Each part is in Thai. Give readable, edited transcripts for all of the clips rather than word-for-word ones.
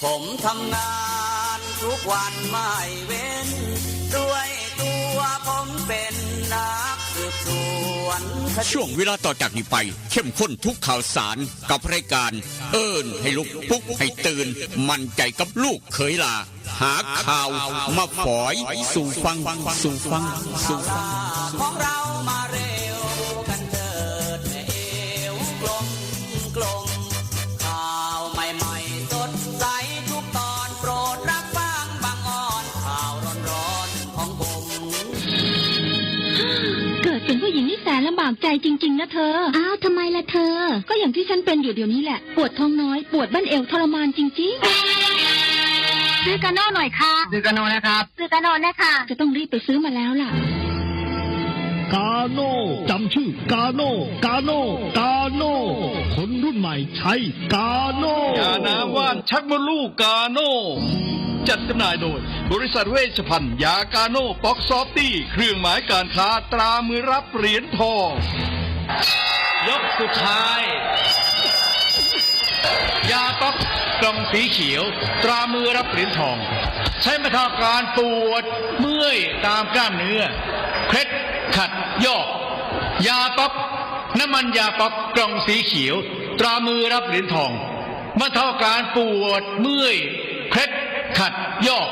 ผมทำงานทุกวันไม่เว้นด้วยตัวผมเป็นนักสืบสวนช่วงเวลาต่อจากนี้ไปเข้มข้นทุกข่าวสารกับรายการเอิ้นให้ลุกปลุกให้ตื่นมั่นใจกับลูกเขยลาหาข่าวมาฝอยสู่ฟังของเรามาเร็วกันเถิดเอวกลมข่าวใหม่ๆสดใสทุกตอนโปรดรับฟังบางอ่อนข่าวร้อนๆของผมเกิดเป็นผู้หญิงนี่แสนลำบากใจจริงๆนะเธออ้าวทำไมล่ะเธอก็อย่างที่ฉันเป็นอยู่เดี๋ยวนี้แหละปวดท้องน้อยปวดบั้นเอวทรมานจริงๆซื้อกาโน่หน่อยค่ะซื้อกาโน่นะครับซื้อกาโน่นะคะจะต้องรีบไปซื้อมาแล้วล่ะกาโน่จำชื่อกาโน่คนรุ่นใหม่ใช้กาโน่ยาน้ำว่านชักมดลูกกาโน่จัดจำหน่ายโดยบริษัทเวชภัณฑ์ยากาโน่ป๊อกซอฟตี้เครื่องหมายการค้าตรามือรับเหรียญทองยกสุดท้ายยาป๊อกกล่องสีเขียวตรามือรับเหรียญทองใช้บรรเทาการปวดเมื่อยตามกล้ามเนื้อเคล็ดขัดยอกยาป๊อกน้ำมันยาป๊อกกล่องสีเขียวตรามือรับเหรียญทองบรรเทาการปวดเมื่อยเคล็ดขัดยอก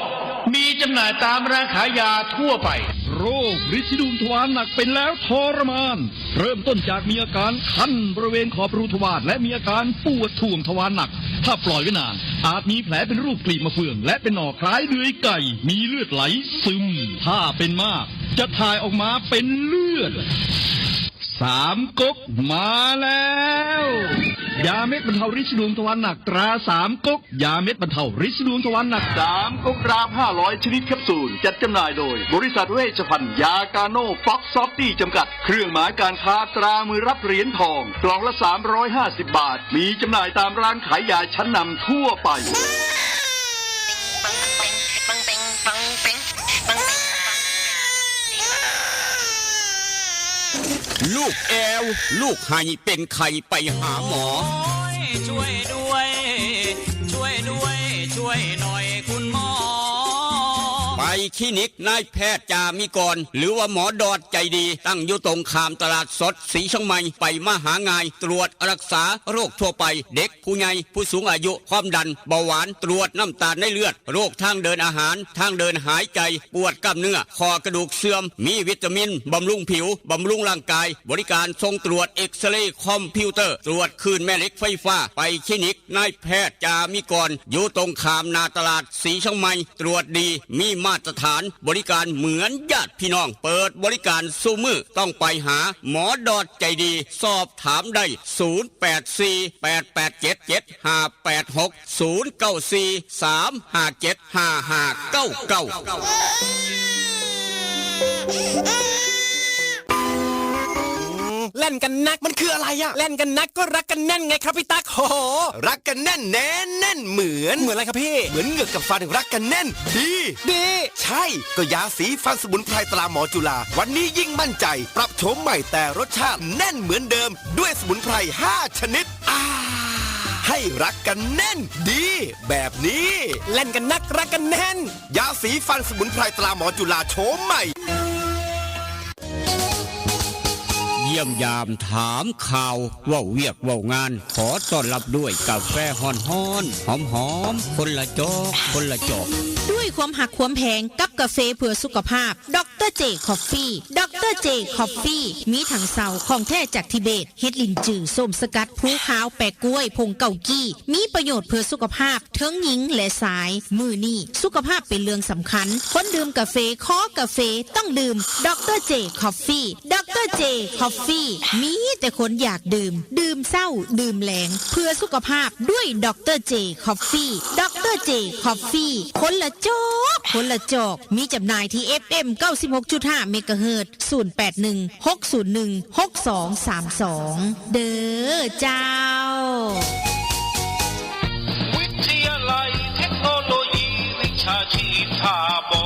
มีจำหน่ายตามร้านขายยาทั่วไปโรคริดซีดวงทวารหนักเป็นแล้วทรมานเริ่มต้นจากมีอาการคันบริเวณขอบรูทวารและมีอาการปวดถ่วงทวารหนักถ้าปล่อยไว้นานอาจมีแผลเป็นรูปกลีบมะเฟืองและเป็นหน่อคล้ายเดือยไก่มีเลือดไหลซึมถ้าเป็นมากจะถ่ายออกมาเป็นเลือดสามก๊กมาแล้วยาเม็ดบรรเทาริดซีดวงทวารหนักตราสามก๊กยาเม็ดบรรเทาริดซีดวงทวารหนัก3ก๊กราม500ชนิดแคปซูลจัดจำหน่ายโดยบริษัทเวชภัณฑ์ยากาโน่ป๊อกซอฟตี้จำกัดเครื่องหมายการค้าตรามือรับเหรียญทองกล่องละ350 บาทมีจำหน่ายตามร้านขายยาชั้นนำทั่วไปลูกแอวลูกไห้เป็นไข่ไปหาหมอช่วยด้วยช่วยหน่อยคุณหมอไปคลินิกนายแพทย์จามิกรหรือว่าหมอดอดใจดีตั้งอยู่ตรงข้ามตลาดสดสีช่องใหม่ไปมาหาง่ายตรวจรักษาโรคทั่วไปเด็กผู้ใหญ่ผู้สูงอายุความดันเบาหวานตรวจน้ำตาลในเลือดโรคทางเดินอาหารทางเดินหายใจปวดกล้ามเนื้อคอกระดูกเสื่อมมีวิตามินบำรุงผิวบำรุงร่างกายบริการส่งตรวจเอ็กซเรย์คอมพิวเตอร์ตรวจคลื่นแม่เหล็กไฟฟ้าไปคลินิกนายแพทย์จามิกรอยู่ตรงข้ามนาตลาดสีช่องใหม่ตรวจดีมีมาตรฐานบริการเหมือนญาติพี่น้องเปิดบริการสู้มือต้องไปหาหมอดอดใจดีสอบถามได้เล่นกันนักมันคืออะไรอะเล่นกันนักก็รักกันแน่นไงครับพี่ตั๊กโหรักกันแน่นแน่นเหมือนอะไรครับพี่เหมือนเหงือกกับฟันรักกันแน่นดีใช่ก็ยาสีฟันสมุนไพรตราหมอจุฬาวันนี้ยิ่งมั่นใจปรับโฉมใหม่แต่รสชาติแน่นเหมือนเดิมด้วยสมุนไพร5ชนิดให้รักกันแน่นดีแบบนี้เล่นกันนักรักกันแน่นยาสีฟันสมุนไพรตราหมอจุฬาโฉมใหม่เยี่ยมยามถามข่าวว่าเวียกว่างานขอต้อนรับด้วยกาแฟฮ้อนหอมคนละจอกด้วยความหักความแพงกับกาแฟเพื่อสุขภาพดรเจคอฟฟี่ดรเจคอฟฟี่มีถังเสาของแท้จากทิเบตเฮ็ดลินจือส้มสกัดผู้ขาวแปะกล้วยผงเกากี้มีประโยชน์เพื่อสุขภาพทั้งหญิงและชายมือนี่สุขภาพเป็นเรื่องสำคัญคนดื่มกาแฟขอกาแฟต้องดื่มดรเจคอฟฟี่ดรเจคอฟฟี่มีแต่คนอยากดื่มเศร้าดื่มแหลงเพื่อสุขภาพด้วยดรเจคอฟฟี่ดรเจคอฟฟี่คนละจอกมีจำหน่ายที่ FM 96.5 เมกะเฮิรตซ์0816016232เด้อเจ้าวิทยาลัยเทคโนโลยีวิชาชีพท่าบ่อ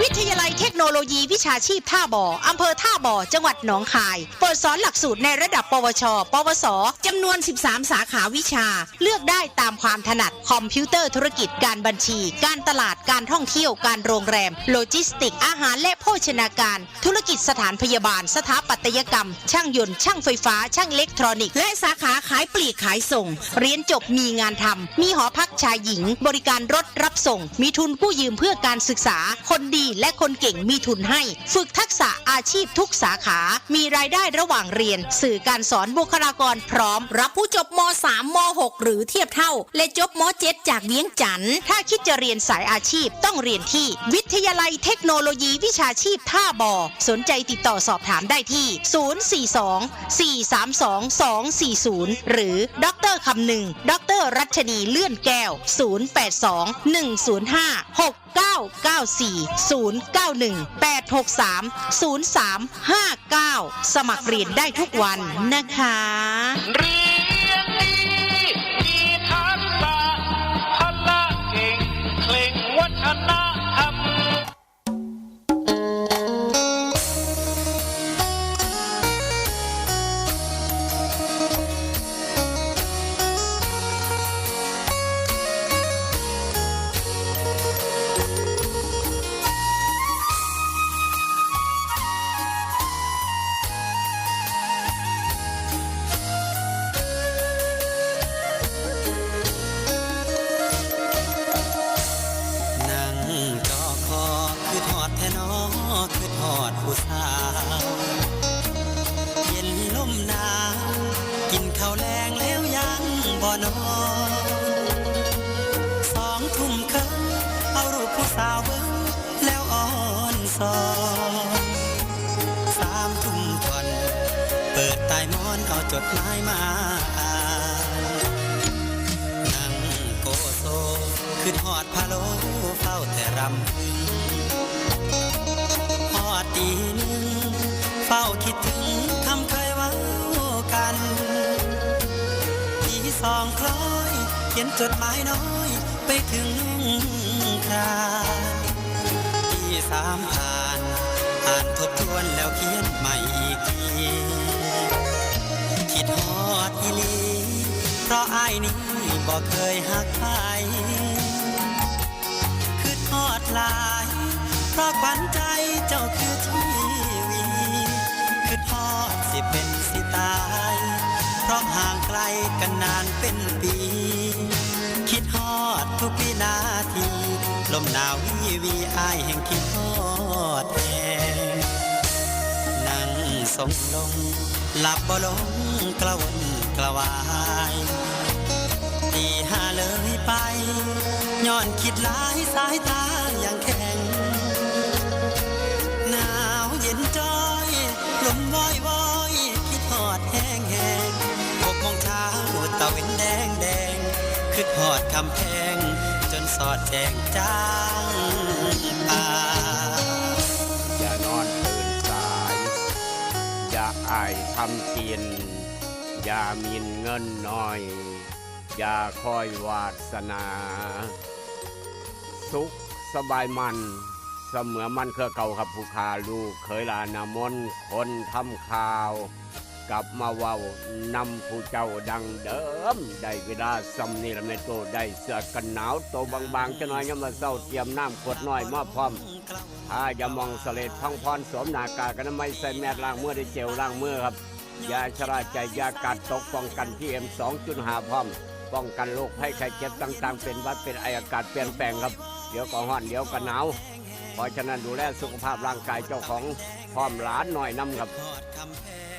วิทย ยาลัยเทคโนโลยีวิชาชีพท่าบ่ออำเภอท่าบ่อจังหวัดหนองคายเปิดสอนหลักสูตรในระดับปวช ปวสจำนวน 13 สาขาวิชาเลือกได้ตามความถนัดคอมพิวเตอร์ธุรกิจการบัญชีการตลาดการท่องเที่ยวการโรงแรมโลจิสติกอาหารและโภชนาการธุรกิจสถานพยาบาลสถาปัตยกรรมช่างยนต์ช่างไฟฟ้าช่างอิเล็กทรอนิกส์และสาขาขายปลีกขายส่งเรียนจบมีงานทำมีหอพักชายหญิงบริการรถรับส่งมีทุนกู้ยืมเพื่อการศึกษาคนดีและคนเก่งมีทุนให้ฝึกทักษะอาชีพทุกสาขามีรายได้ระหว่างเรียนสื่อการสอนบุคลากรพร้อมรับผู้จบม.3 ม.6 หรือเทียบเท่าและจบม.7 จากเวียงจันทร์ถ้าคิดจะเรียนสายอาชีพต้องเรียนที่วิทยาลัยเทคโนโลยีวิชาชีพท่าบ่อสนใจติดต่อสอบถามได้ที่ 042-432-240 หรือดร.คำหนึ่งดร.รัชนีเลื่อนแก้ว 082-105-6994-091-863-0359 สมัครเรียนได้ทุกวันนะคะ เรียนดีมีทักษะพละเก่งเคร่งวัฒนธรรม นั่งจอคอคือทอดแทนอคือทอดผู้สาวเย็นลมหนาวกินข้าวแรงแล้วยังบ่นอน2 ทุ่มครึ่งเอารูปผู้สาวเบิ่งแล้วอ่อนสอน3 ทุ่มก่อนเปิดใต้หมอนเอาจดหมายมาอ่านนั่งโกโซคือทอดพะโล้เฝ้าแต่รำพึงพอตีหนึ่งเฝ้าคิดถึงคำเคยเว้ากันตี2 คล้อยเขียนจดหมายน้อยไปถึงนุ่งครานตี3 ผ่านอ่านทบทวนแล้วเขียนใหม่อีกทีคิดฮอดอีหลีเพราะอ้ายนี้บ่เคยหักใครคือทอดหลายเพราะขวัญใจเจ้าคือทีวีคือทอดสิเป็นสิตายเพราะห่างไกลกันนานเป็นปีคิดฮอดทุกวินาทีลมหนาววีอ้ายแห่งคิดฮอดแนั่งทรงลงหลับบ่ลงกระวนกระวายตี5เลยไปย้อนคิดหลายสายตาอย่างแข็งหนาวเย็นจ้อยลมว้อยว้อยคิดฮอดแห้งแห้ง6 โมงเช้าตะเวนแดงแดงคิดฮอดคำแพงจนสอดแจงจางตาอย่านอนตื่นสายอย่าอายทำกินอย่ามีเงินน้อยอย่าคอยวาสนาสุขสบายมันเสมอมันเครือเก่าครับผู้ขาลูกเคยลานามนคนทำข่าวกลับมาเว้านำผู้เจ้าดังเดิมได้เวลาซำนี่ละแม่โตได้เสื้อกันหนาวโตบางๆจะน้อยยามมาเศร้าเตรียมน้ำขวดน้อยมาพร้อมถ้าอย่ามองเสลดพังพรสวมหน้ากากกันไม่ใส่แมสล้างมือได้เจลล้างมือครับยาชราใจยากัดตกป้องกันPM 2.5 พร้อมป้องกันโรคภัยไข้เจ็บต่างๆเป็นหวัดเป็นไออากาศเปลี่ยนแปลงครับเดี๋ยวก็ร้อนเดี๋ยวก็หนาวเพราะฉะนั้นดูแลสุขภาพร่างกายเจ้าของพร้อมหลานหน่อยนำครับ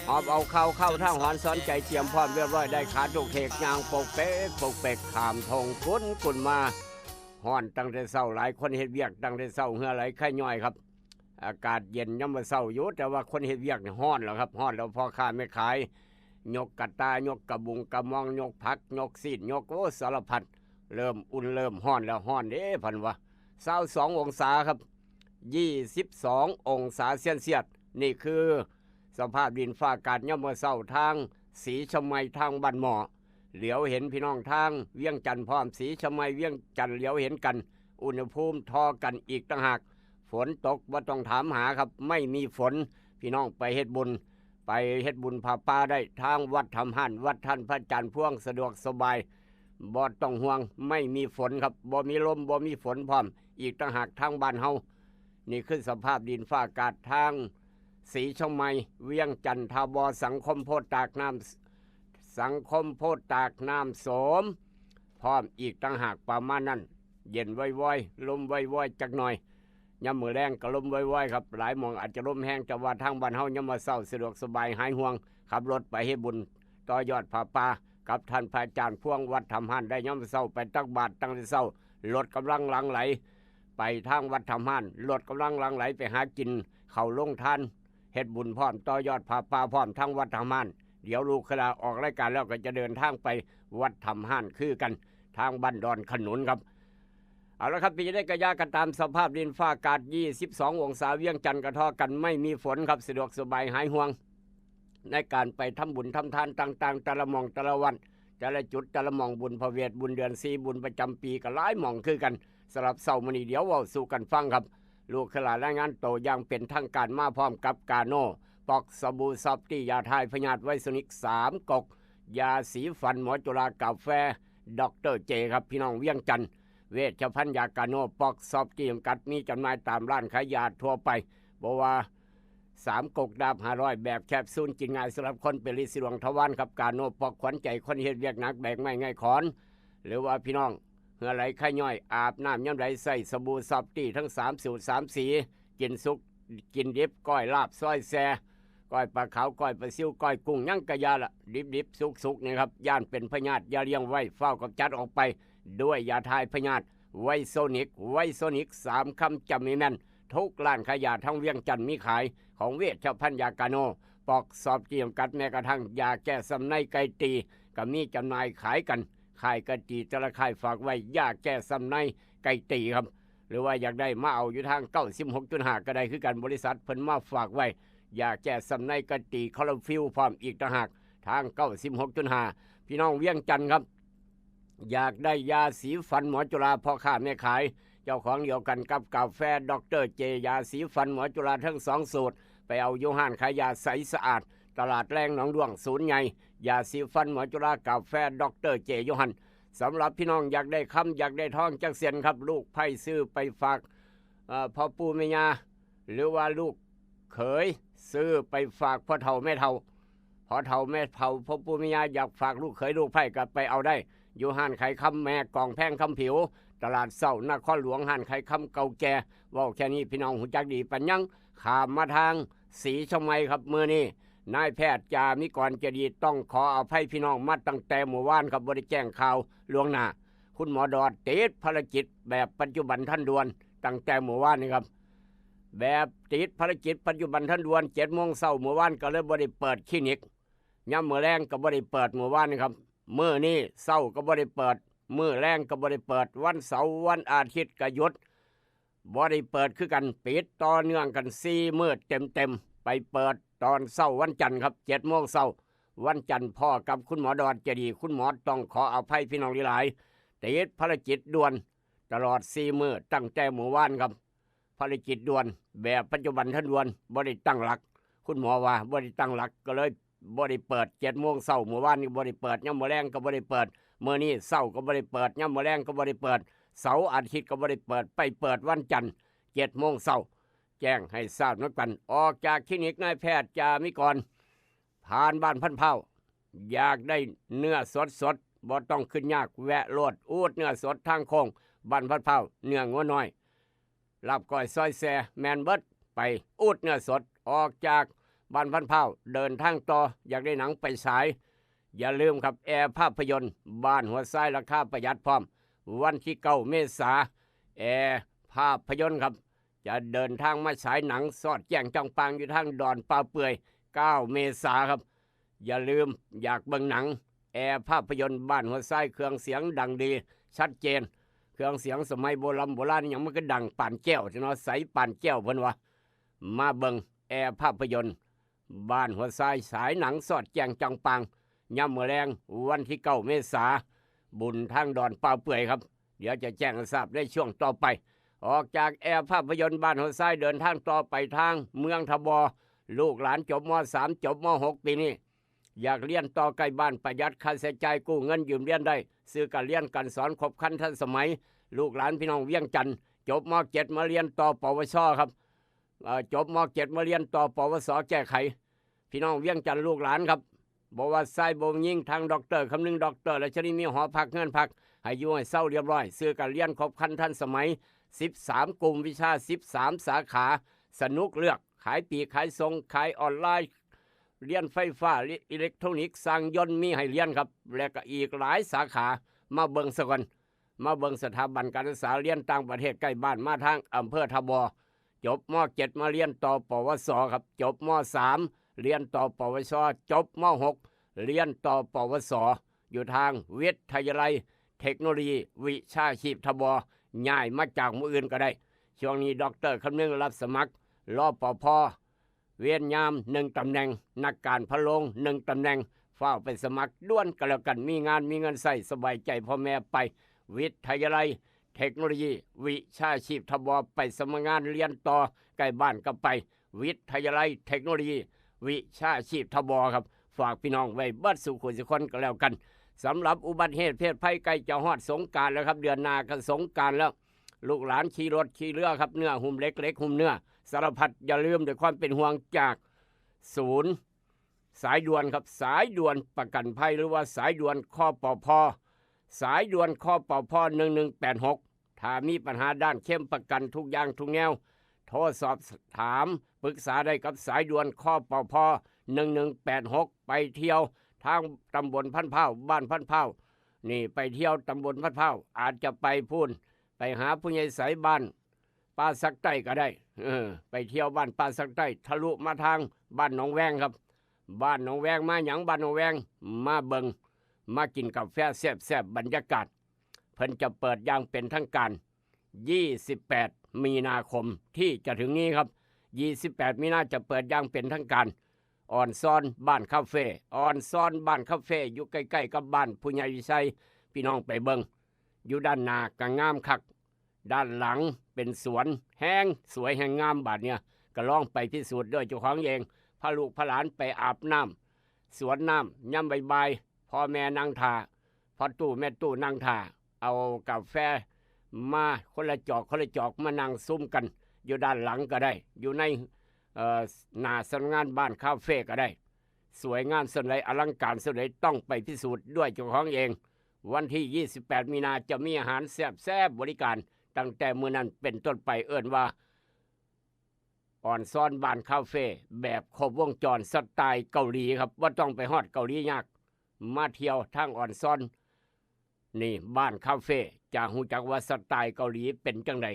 หอบเอาเข้าทางหอนซ้อนใจเจียมพร้อมเรียบร้อยได้ขาทุกเทกยางปกเป๊กขามทงกุนมาฮ้อนตั้งแต่เช้าหลายคนเฮ็ดเวียกตั้งแต่เช้าเหือไหลไข้ย่อยครับอากาศเย็นยามมื้อเช้าอยู่แต่ว่าคนเฮ็ดเวียกนี่ฮ้อนแล้วครับฮ้อนแล้วพ่อค้าแม่ขายยกกระตายกกระบุงกระมองยกผักยกซีดยกโอ้สารพัดเริ่มอุ่นเริ่มฮ้อนแล้วฮ้อนเด้พันว่า22 องศาครับ22 องศาเซลเซียสนี่คือสภาพดินฟ้าอากาศยามมื้อเช้าทางศรีชมัยทางบ้านหมอเหลียวเห็นพี่น้องทางเวียงจันทน์พร้อมศรีชมัยเวียงจันทน์เหลียวเห็นกันอุณหภูมิทอกันอีกต่างหากฝ ฝนตกบ่ต้องถามหาครับไม่มีฝนพี่น้องไปเฮ็ดบุญผาป่าได้ทางวัดทำหันวัดท่านพระจันทร์พ่วงสะดวกสบายบ่ต้องห่วงไม่มีฝนครับบ่มีลมบ่มีฝนพร้อมอีกต่างหากทางบ้านเฮานี่คือสภาพดินฟ้าอากาศทางศรีชมายเวียงจันทบสังคมโพธิ์ตากน้ำโสมพร้อมอีกต่างหากประมาณนั้นเย็นว่อยๆลมว่อยๆจักหน่อยยามมื้อแรงก็ลมว่อยๆครับหลายหม่องอาจจะลมแห้งแต่ว่าทางบ้านเฮายามมื้อเช้าสะดวกสบายหายห่วงขับรถไปเฮ็ดบุญต่อยอดผาป่ากับท่านพระอาจารย์พ่วงวัดทำหันได้ยามมื้อเช้าไปตักบาตรตั้งแต่เช้ารถกำลังหลั่งไหลไปทางวัดทำหันรถกำลังหลั่งไหลไปหากินเข้าลงทานเฮ็ดบุญพร้อมต่อยอดผาป่าพร้อมทางวัดทำหันเดี๋ยวลูกขลาออกรายการแล้วก็จะเดินทางไปวัดทำหันคือกันทางบ้านดอนขนุนครับเอาละครับพี่จะได้กระยากันตามสภาพดินฟ้าอากาศ22 องศาเวียงจันทร์กระทอกันไม่มีฝนครับสะดวกสบายหายห่วงในการไปทำบุญทำทานต่างๆแต่ละหม่องแต่ละวันแต่ละจุดแต่ละหม่องบุญพระเวทบุญเดือน4บุญประจำปีก็หลายหม่องคือกันสำหรับเสาร์มื้อนี้เดี๋ยวเว้าสู่กันฟังครับลูกขลารายงานโตอย่างเป็นทางการมาพร้อมกับกาโน่ปอกสบู่ซอฟตี้ยาทายพยาธิไวโซนิก3 กกยาสีฟันหมอจุฬากาแฟดรเจครับพี่น้องเวียงจันทร์เวชภัณฑ์ยากาโน่ปอกซอฟตี้จำกัดมีจำหน่ายตามร้านขายยาทั่วไปบอกว่า3 กกดาบ500แบบแคปซูลกินง่ายสำหรับคนเป็นฤทธิ์สะดวกทวารครับกาโน่ปอกขวัญใจคนเฮ็ดเวียกหนักแบกไม้ง่ายขอนหรือว่าพี่น้องเหือไหลไข้ย่อยอาบน้ำย่ำไหลใส่สบู่ซอฟตี้ทั้ง3 สูตร 3 สีกินสุกกินดิบก้อยลาบซอยแซ่ก้อยปลาขาวก้อยปลาซิวก้อยกุ้งยังกะยาละดิบสุกนี่ครับย่านเป็นพยาธิยาเลี้ยงไว้เฝ้ากับจัดออกไปด้วยยาทายพยาธิไวโซนิก3 คำจำไม่แม่นทุกร้านขายยาทั้งเวียงจันทร์มีขายของเวชภัณฑ์ยากาโนปอกสอบจำกัดแม้กระทั่งยาแก้สำในไก่ตีก็มีจำหน่ายขายกันขายกะตีแต่ละขายฝากไว้ยาแก้สำในไก่ตีครับหรือว่าอยากได้มาเอาอยู่ทาง96.5ก็ได้คือกันบริษัทเพิ่นมาฝากไว้ยาแก้สำในกะตีคอลฟิลพร้อมอีกต่างหากทาง96.5พี่น้องเวียงจันทร์ครับอยากได้ยาสีฟันหมอจุฬาพ่อค้าแม่ขายเจ้าของเดียวกันกับกาแฟดรเจยาสีฟันหมอจุฬาทั้ง2 สูตรไปเอาโยห้านขายยาใสสะอาดตลาดแรงหนองดวงศูนย์ใหญ่ยาสีฟันหมอจุฬากาแฟดรเจโยฮันสำหรับพี่น้องอยากได้คำอยากได้ทองจักเสียนครับลูกไผ่ซื้อไปฝากพ่อปู่แม่ย่าหรือว่าลูกเขยซื้อไปฝากพ่อเฒ่าแม่เฒ่าพ่อเฒ่าแม่เฒ่าพ่อปู่แม่ย่าอยากฝากลูกเขยลูกไผ่ก็ไปเอาได้อยู่ห้านไข่คำแม่กองแพงคำผิวตลาดเสานครหลวงห้านไข่คำเก่าแก่ว่าแค่นี้พี่น้องหูจักดีปัญญังขามมาทางศรีชมัยครับมื้อนี้นายแพทย์จามิกรเจดีต้องขออภัยพี่น้องมาตั้งแต่เมื่อวานครับบ่ได้แจ้งข่าวล่วงหน้าคุณหมอดอดติดภารกิจแบบปัจจุบันทันด่วนตั้งแต่เมื่อวานนี่ครับแบบติดภารกิจปัจจุบันทันด่วน7 โมงเช้าเมื่อวานก็เลยบ่ได้เปิดคลินิกยามมื้อแลงก็บ่ได้เปิดเมื่อวานนี่ครับมื้อนี้เช้าก็บ่ได้เปิดมื้อแลงก็บ่ได้เปิดวันเสาร์วันอาทิตย์ก็หยุดบ่ได้เปิดคือกันปิดต่อเนื่องกัน4 มื้อเต็มไปเปิดตอนเช้าวันจันทร์ครับ7 โมงเช้าวันจันทร์พ่อกับคุณหมอดอดเจดีคุณหมอต้องขออภัยพี่น้องหลายติดภารกิจด่วนตลอด4 มื้อตั้งแต่เมื่อวานครับภารกิจด่วนแบบปัจจุบันทันด่วนบ่ได้ตั้งหลักคุณหมอว่าบ่ได้ตั้งหลักก็เลยบ่ได้เปิด7 โมงเช้าเมื่อวานนี้บ่ได้เปิดยามมื้อแลงก็บ่ได้เปิดมื้อนี้เช้าก็บ่ได้เปิดยามมื้อแลงก็บ่ได้เปิดเสาร์อาทิตย์ก็บ่ได้เปิดไปเปิดวันจันทร์7 โมงเช้าแจ้งให้ทราบนักกันออกจากคลินิกนายแพทย์จามิกรผ่านบ้านพันเผาอยากได้เนื้อสดบ่ต้องขึ้นยากแวะโลดอูดเนื้อสดทางโค้งบ้านพันเผาเนื้องัวน้อยลาบก้อยซอยแซแมนเบิดไปอูดเนื้อสดออกจากบ้านพันเผาเดินทางต่ออยากได้หนังไปฉายอย่าลืมครับแอร์ภาพยนตร์บ้านหัวไส้ราคาประหยัดพร้อมวันที่9 เมษายนแอร์ภาพยนตร์ครับจะเดินทางมาฉายหนังสอดแจ้งจ้องปางอยู่ทางดอนปลาเปื่อย9 เมษายนครับอย่าลืมอยากเบิ่งหนังแอร์ภาพยนตร์บ้านหัวไส้เครื่องเสียงดังดีชัดเจนเครื่องเสียงสมัยโบราณยังมันก็ดังป่านแก้วเนาะใสป่านแก้วเพิ่นว่ามาเบิ่งแอร์ภาพยนตร์บ้านหัวไส้ฉายหนังสอดแจ้งจ้องปางยามมื้อแลงวันที่9 เมษายนบุญทางดอนปลาเปื่อยครับเดี๋ยวจะแจ้งให้ทราบในช่วงต่อไป ออกจากแอร์ภาพยนตร์บ้านหัวไส้เดินทางต่อไปทางเมืองทบลูกหลานจบม.3 จบม.6 ปีนี้อยากเรียนต่อใกล้บ้านประหยัดค่าใช้จ่ายกู้เงินยืมเรียนได้ซื้อการเรียนการสอนครบครันทันสมัยลูกหลานพี่น้องเวียงจันทน์จบม.7 มาเรียนต่อปวชครับจบม.7 มาเรียนต่อปวสแก้ไขพี่น้องเวียงจันทน์ลูกหลานครับบอกว่าไส้บ่มยิ่งทางด็อกเตอร์คำนึงด็อกเตอร์และชนิดมีหอพักเงินพักให้อยู่ให้เศร้าเรียบร้อยซื้อการเรียนครบครันทันสมัย13กลุ่มวิชา13สาขาสนุกเลือกขายปีกขายส่งขายออนไลน์เรียนไฟฟ้าอิเล็กทรอนิกส์สร้างยนต์มีให้เรียนครับและก็อีกหลายสาขามาเบิ่งซะก่อนมาเบิ่งสถาบันการศึกษาเรียนต่างประเทศใกล้บ้านมาทางอำเภอทบจบม.7 มาเรียนต่อปวสครับจบม.3 เรียนต่อปวชจบม.6 เรียนต่อปวสอยู่ทางวิทยาลัยเทคโนโลยีวิชาชีพทบย้ายมาจากมืออื่นก็ได้ช่วงนี้ด็อกเตอร์คำนึงรับสมัครรอปภเวียนยาม1ตำแหน่งนักการพะโลง1ตำแหน่งเฝ้าไปสมัครด้วนก็แล้วกันมีงานมีเงินใส่สบายใจพ่อแม่ไปวิทยาลัยเทคโนโลยีวิชาชีพทบไปสมัครงานเรียนต่อใกล้บ้านก็ไปวิทยาลัยเทคโนโลยีวิชาชีพทบครับฝากพี่น้องไว้เบิดสู่คนสิคนก็แล้วกันสำหรับอุบัติเหตุเพศภัยใกล้จะฮอดสงกรานต์แล้วครับเดือนหน้าก็สงกรานต์แล้วลูกหลานขี่รถขี่เรือครับเนื้อหุ่มเล็กหุ่มเนื้อสารพัดอย่าลืมด้วยความเป็นห่วงจากศูนย์สายด่วนครับสายด่วนประกันภัยหรือว่าสายด่วนคปภสายด่วนคปภ1186ถ้ามีปัญหาด้านเข้มประกันทุกอย่างทุกแนวโทรสอบถามปรึกษาได้กับสายด่วนคปภ1186ไปเที่ยวทางตำบลพันเผาบ้านพันเผานี่ไปเที่ยวตำบลพันเผาอาจจะไปพูนไปหาผู้ใหญ่สายบ้านป่าสักใต้ก็ได้ไปเที่ยวบ้านป่าสักใต้ทะลุมาทางบ้านหนองแวงครับบ้านหนองแวงมาหยังบ้านหนองแวงมาเบิงมากินกาแฟแซ่บๆบรรยากาศเพิ่นจะเปิดอย่างเป็นทางการ28มีนาคมที่จะถึงนี้ครับ28มีนาจะเปิดอย่างเป็นทางการอ่อนซ้อนบ้านคาเฟ่อ่อนซ้อนบ้านคาเฟ่อยู่ใกล้ๆกับบ้านผู้ใหญ่วิชัยพี่น้องไปเบิงอยู่ด้านหน้าก็งามคักด้านหลังเป็นสวนแห้งสวยแห่งงามบาดเนี่ยก็ลองไปพิสูจน์ด้วยเจ้าของเองพาลูกพาหลานไปอาบน้ำสวนน้ำย่ำบ่ายๆพ่อแม่นั่งทาพ่อตู่แม่ตู่นั่งทาเอากาแฟมาคนละจอกมานั่งซุ่มกันอยู่ด้านหลังก็ได้อยู่ในหน้าสำนักงานบ้านคาเฟ่ก็ได้สวยงามสดเลยอลังการสดเลยต้องไปพิสูจน์ด้วยเจ้าของเองวันที่28มีนาจะมีอาหารแซ่บๆบริการตั้งแต่มื้อนั้นเป็นต้นไปเอิ้นว่าอ่อนซ้อนบ้านคาเฟ่แบบครบวงจรสไตล์เกาหลีครับว่าต้องไปฮอดเกาหลียากมาเที่ยวทางอ่อนซ้อนนี่บ้านคาเฟ่จะฮู้จักว่าสไตล์เกาหลีเป็นจังได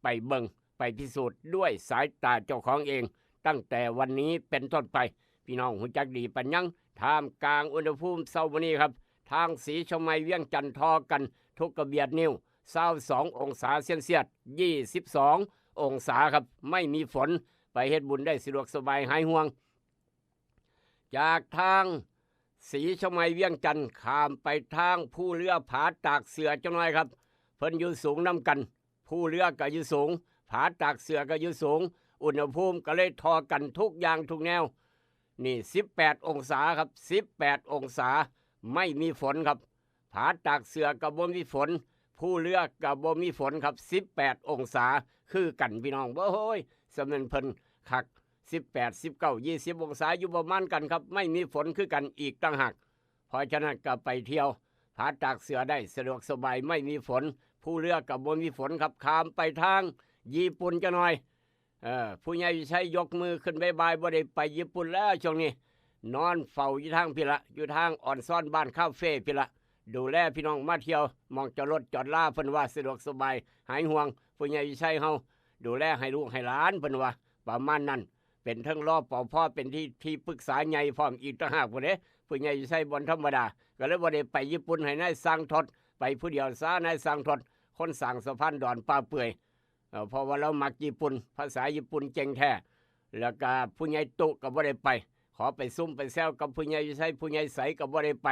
ไปเบิ่งไปพิสูจน์ด้วยสายตาเจ้าของเองตั้งแต่วันนี้เป็นต้นไปพี่น้องฮู้จักดีปัญญังท่ามกลางอุณหภูมิเช้าวันนี้ครับทางสีชมัยเวียงจันทน์ทอกันทุกกระเบียดนิ้ว22องศาเซลเซียส22องศาครับไม่มีฝนไปเฮ็ดบุญได้สะดวกสบายหายห่วงจากทางสีชมัยเวียงจันทน์ข้ามไปทางผู้เรือผาตากเสือจังหน่อยครับเพิ่นอยู่สูงนํกันผู้เรือก็อยู่สูงผาตากเสือก็อยู่สูงอุณหภูมิก็เลยทอกันทุกอย่างทุกแนวนี่18องศาครับ18องศาไม่มีฝนครับผาตากเสือก็บ่มีฝนผู้เรือก็บ่มีฝนครับ18องศาคือกันพี่น้องบ่โอ้ยสำเร็จเพิ่นคัก18 19 20องศาอยู่ประมาณกันครับไม่มีฝนคือกันอีกต่างหากเพราะฉะนั้นก็ไปเที่ยวผาตากเสือได้สะดวกสบายไม่มีฝนผู้เรือก็บ่มีฝนครับข้ามไปทางญี่ปุ่นจังหน่อยผู้ใหญ่ใช้ยกมือขึ้นบายบ่ได้ไปญี่ปุ่นแล้วช่วงนี้นอนเฝ้าอยู่ทางพี่ละอยู่ทางอ่อนซ้อนบ้านคาเฟ่พี่ละดูแลพี่น้องมาเที่ยวมองจอดรถจอดลาเพิ่นว่าสะดวกสบายหายห่วงผู้ใหญ่ใช้เฮาดูแลให้ลูกให้หลานเพิ่นว่าประมาณนั้นเป็นทั้งรอปภเป็นที่ปรึกษาใหญ่พร้อมอีกต่างหากพุ่นเด้ผู้ใหญ่ใช้บ่ธรรมดาก็เลยบ่ได้ไปญี่ปุ่นให้นายสร้างทดไปผู้เดียวซะนายสร้างทดคนสร้างสะพานดอนป่าเปื่อยเพราะว่าเรามักญี่ปุ่นภาษาญี่ปุ่นเก่งแท้แล้วก็ผู้ใหญ่ตุก็บ่ได้ไปขอไปซุ่มไปแซวกับผู้ใหญ่ใช้ผู้ใหญ่ใสก็บ่ได้ไป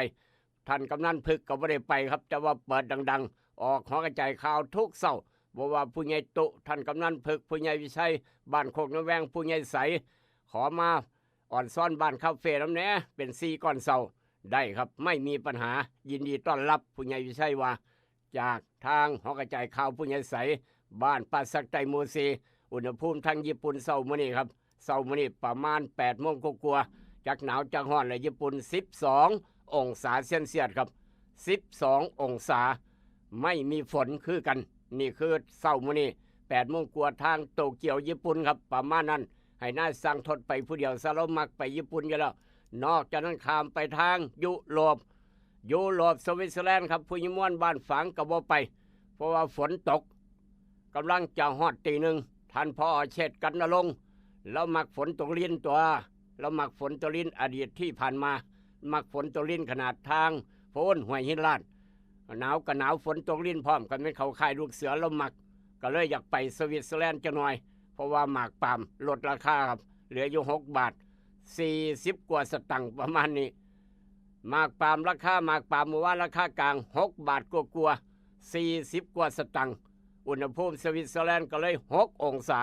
ท่านกำนันพึกก็บ่ได้ไปครับแต่ว่าเปิดดังๆออกหอกระจายข่าวทุกเช้า บอกว่าผู้ใหญ่ตุท่านกำนันพึกผู้ใหญ่วิชัยบ้านโคกน้ำแวงผู้ใหญ่ใสขอมาอ่อนซ่อนบ้านคาเฟ่น้ำแหน่เป็น4ก้อนเสาได้ครับไม่มีปัญหายินดีต้อนรับผู้ใหญ่วิชัยว่าจากทางหอกระจายข่าวผู้ใหญ่ใสบ้านป่าสักไตหมู่4อุณหภูมิทางญี่ปุ่นเสาร์มื้อนี้ครับเสาร์มื้อนี้ประมาณ8 โมงกว่าๆจากหนาวจากร้อนเลยญี่ปุ่น12 องศาเซนเซียสครับ12 องศาไม่มีฝนคือกันนี่คือเสาร์มื้อนี้8 โมงกว่าทางโตเกียวญี่ปุ่นครับประมาณนั้นให้น่าสั่งทดไปผู้เดียวซะเรามักไปญี่ปุ่นอยู่แล้วนอกจากนั้นข้ามไปทางยุโรปสวิตเซอร์แลนด์ครับผู้ยิมวนบ้านฝังก็บ่ไปเพราะว่าฝนตกกำลังจะฮอดตี 1ท่านพ่อเชษฐ์กันนรงค์แล้วมักฝนตกลิ้นตัวแล้วมักฝนตกลิ้นอดีตที่ผ่านมามักฝนตกลิ้นขนาดทางโพนห้วยหินลาดหนาวก็หนาวฝนตกลิ้นพร้อมกันเป็นเขาค่ายลูกเสือแล้วมักก็เลยอยากไปสวิตเซอร์แลนด์จังหน่อยเพราะว่าหมากปาล์มลดราคาครับเหลืออยู่6 บาท 40 กว่าสตังค์ประมาณนี้หมากปาล์มราคาหมากปาล์มเมื่อวานราคากลาง6 บาทกว่า40 กว่าสตังค์อุณหภูมิสวิตเซอร์แลนด์ก็เลย6 องศา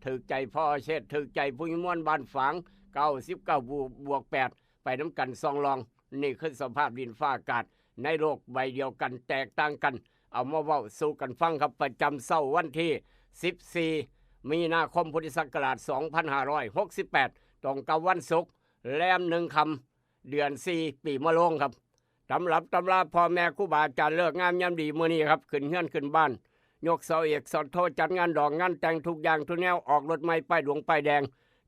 ถึกใจพ่อเชษฐ์ถึกใจผู้ยิมวนบ้านฝาง99+8ไปน้ำกันซองลองนี่คือสภาพดินฟ้าอากาศในโลกใบเดียวกันแตกต่างกันเอามาเว้าสู่กันฟังครับประจำเสาร์วันที่14 มีนาคมพุทธศักราช2568ตรงกับวันศุกร์แรม1 ค่ำเดือน4 ปีมะโรงครับตำรับตำราพ่อแม่ครูบาอาจารย์เลิกงามยามดีมื้อนี้ครับขึ้นเฮือนขึ้นบ้านยกเสาเอกเสาโทจัดงานดอกงานแต่งทุกอย่างทุกแนวออกรถใหม่ป้ายหลวงป้ายแดง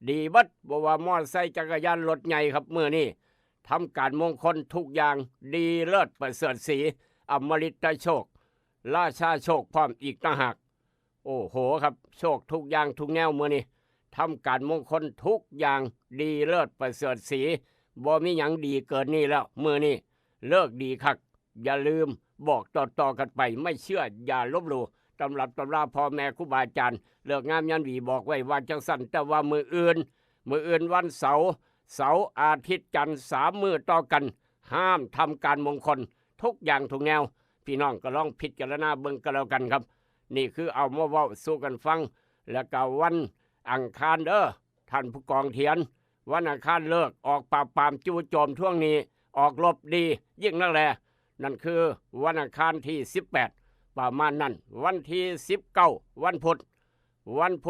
ดีบัดบ่ว่ามอเตอร์ไซค์จักรยานรถใหญ่ครับมื้อนี้ทำการมงคลทุกอย่างดีเลิศประเสริฐศรีอมฤตโชคราชาโชคพร้อมอีกต่างหากโอ้โหครับโชคทุกอย่างทุกแนวมื้อนี้ทำการมงคลทุกอย่างดีเลิศประเสริฐศรีบ่มีหยังดีเกินนี้แล้วมื้อนี้เลิกดีคักอย่าลืมบอกต่อกันไปไม่เชื่ออย่าลบหลู่ตำรับตำราพ่อแม่ครูบาอาจารย์เลิกงามยันดีบอกไว้ว่าจังสั่นแต่ว่ามืออื่นวันเสาร์อาทิตย์จันทร์3 มื้อต่อกันห้ามทำการมงคลทุกอย่างทุกแนวพี่น้องก็ลองพิจารณาเบิ่งกันแล้วกันครับนี่คือเอามาเว้าสู่กันฟังแล้วก็วันอังคารท่านผู้กองเทียนวันอังคารเลิกออกปราบปรามจู่โจมท่วงนี้ออกรบดียิ่งนักแลนั่นคือวันอังคารที่18ประมาณนั้นวันที่19วันพุ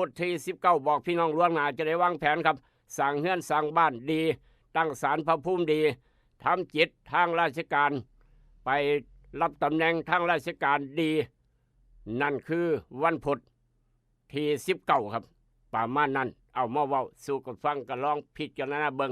ธที่19บอกพี่น้องล่วงหน้าจะได้วางแผนครับสร้างเฮือนสร้างบ้านดีตั้งศาลพระภูมิดีทำจิตทางราชการไปรับตำแหน่งทางราชการดีนั่นคือวันพุธที่19ครับประมาณนั้นเอามาเว้าสู่กันฟังกันลองพิจารณาเบิ่ง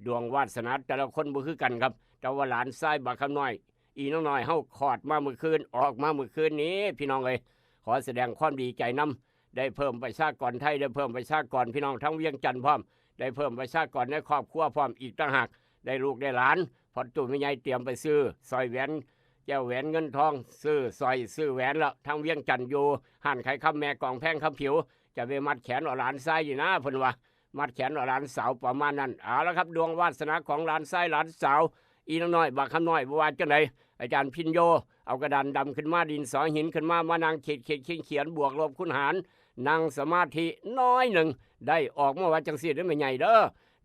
ดวงวาสนาแต่ละคนบ่คือกันครับแต่ว่าหลานชายบักคำน้อยอีน้องน้อยเฮาคลอดมาเมื่อคืนออกมาเมื่อคืนนี้พี่น้องเอ้ยขอแสดงความดีใจนำได้เพิ่มประชากรไทยได้เพิ่มประชากรพี่น้องทั้งเวียงจันทน์พร้อมได้เพิ่มประชากรในครอบครัวพร้อมอีกต่างหากได้ลูกได้หลานพอตู่แม่ใหญ่เตรียมไปซื้อสร้อยแหวนแก้วแหวนเงินทองซื้อสร้อยซื้อแหวนแล้วทั้งเวียงจันทน์อยู่หันไข่คำแม่กองแพงคำผิวจะไปมัดแขนหลานซ้ายอยู่นะเพิ่นว่ามัดแขนหลานสาวประมาณนั้นเอาละครับดวงวาสนาของหลานซ้ายหลานสาวอีน้อยบักคำน้อยบ่ว่าจังไดอาจารย์พินโยเอากระดานดำขึ้นมาดินสอหินขึ้นมานั่งเขียนบวกลบคูณหารนั่งสมาธิน้อยหนึ่งได้ออกมาว่าจังซี่ได้ไม่ใหญ่เด้อ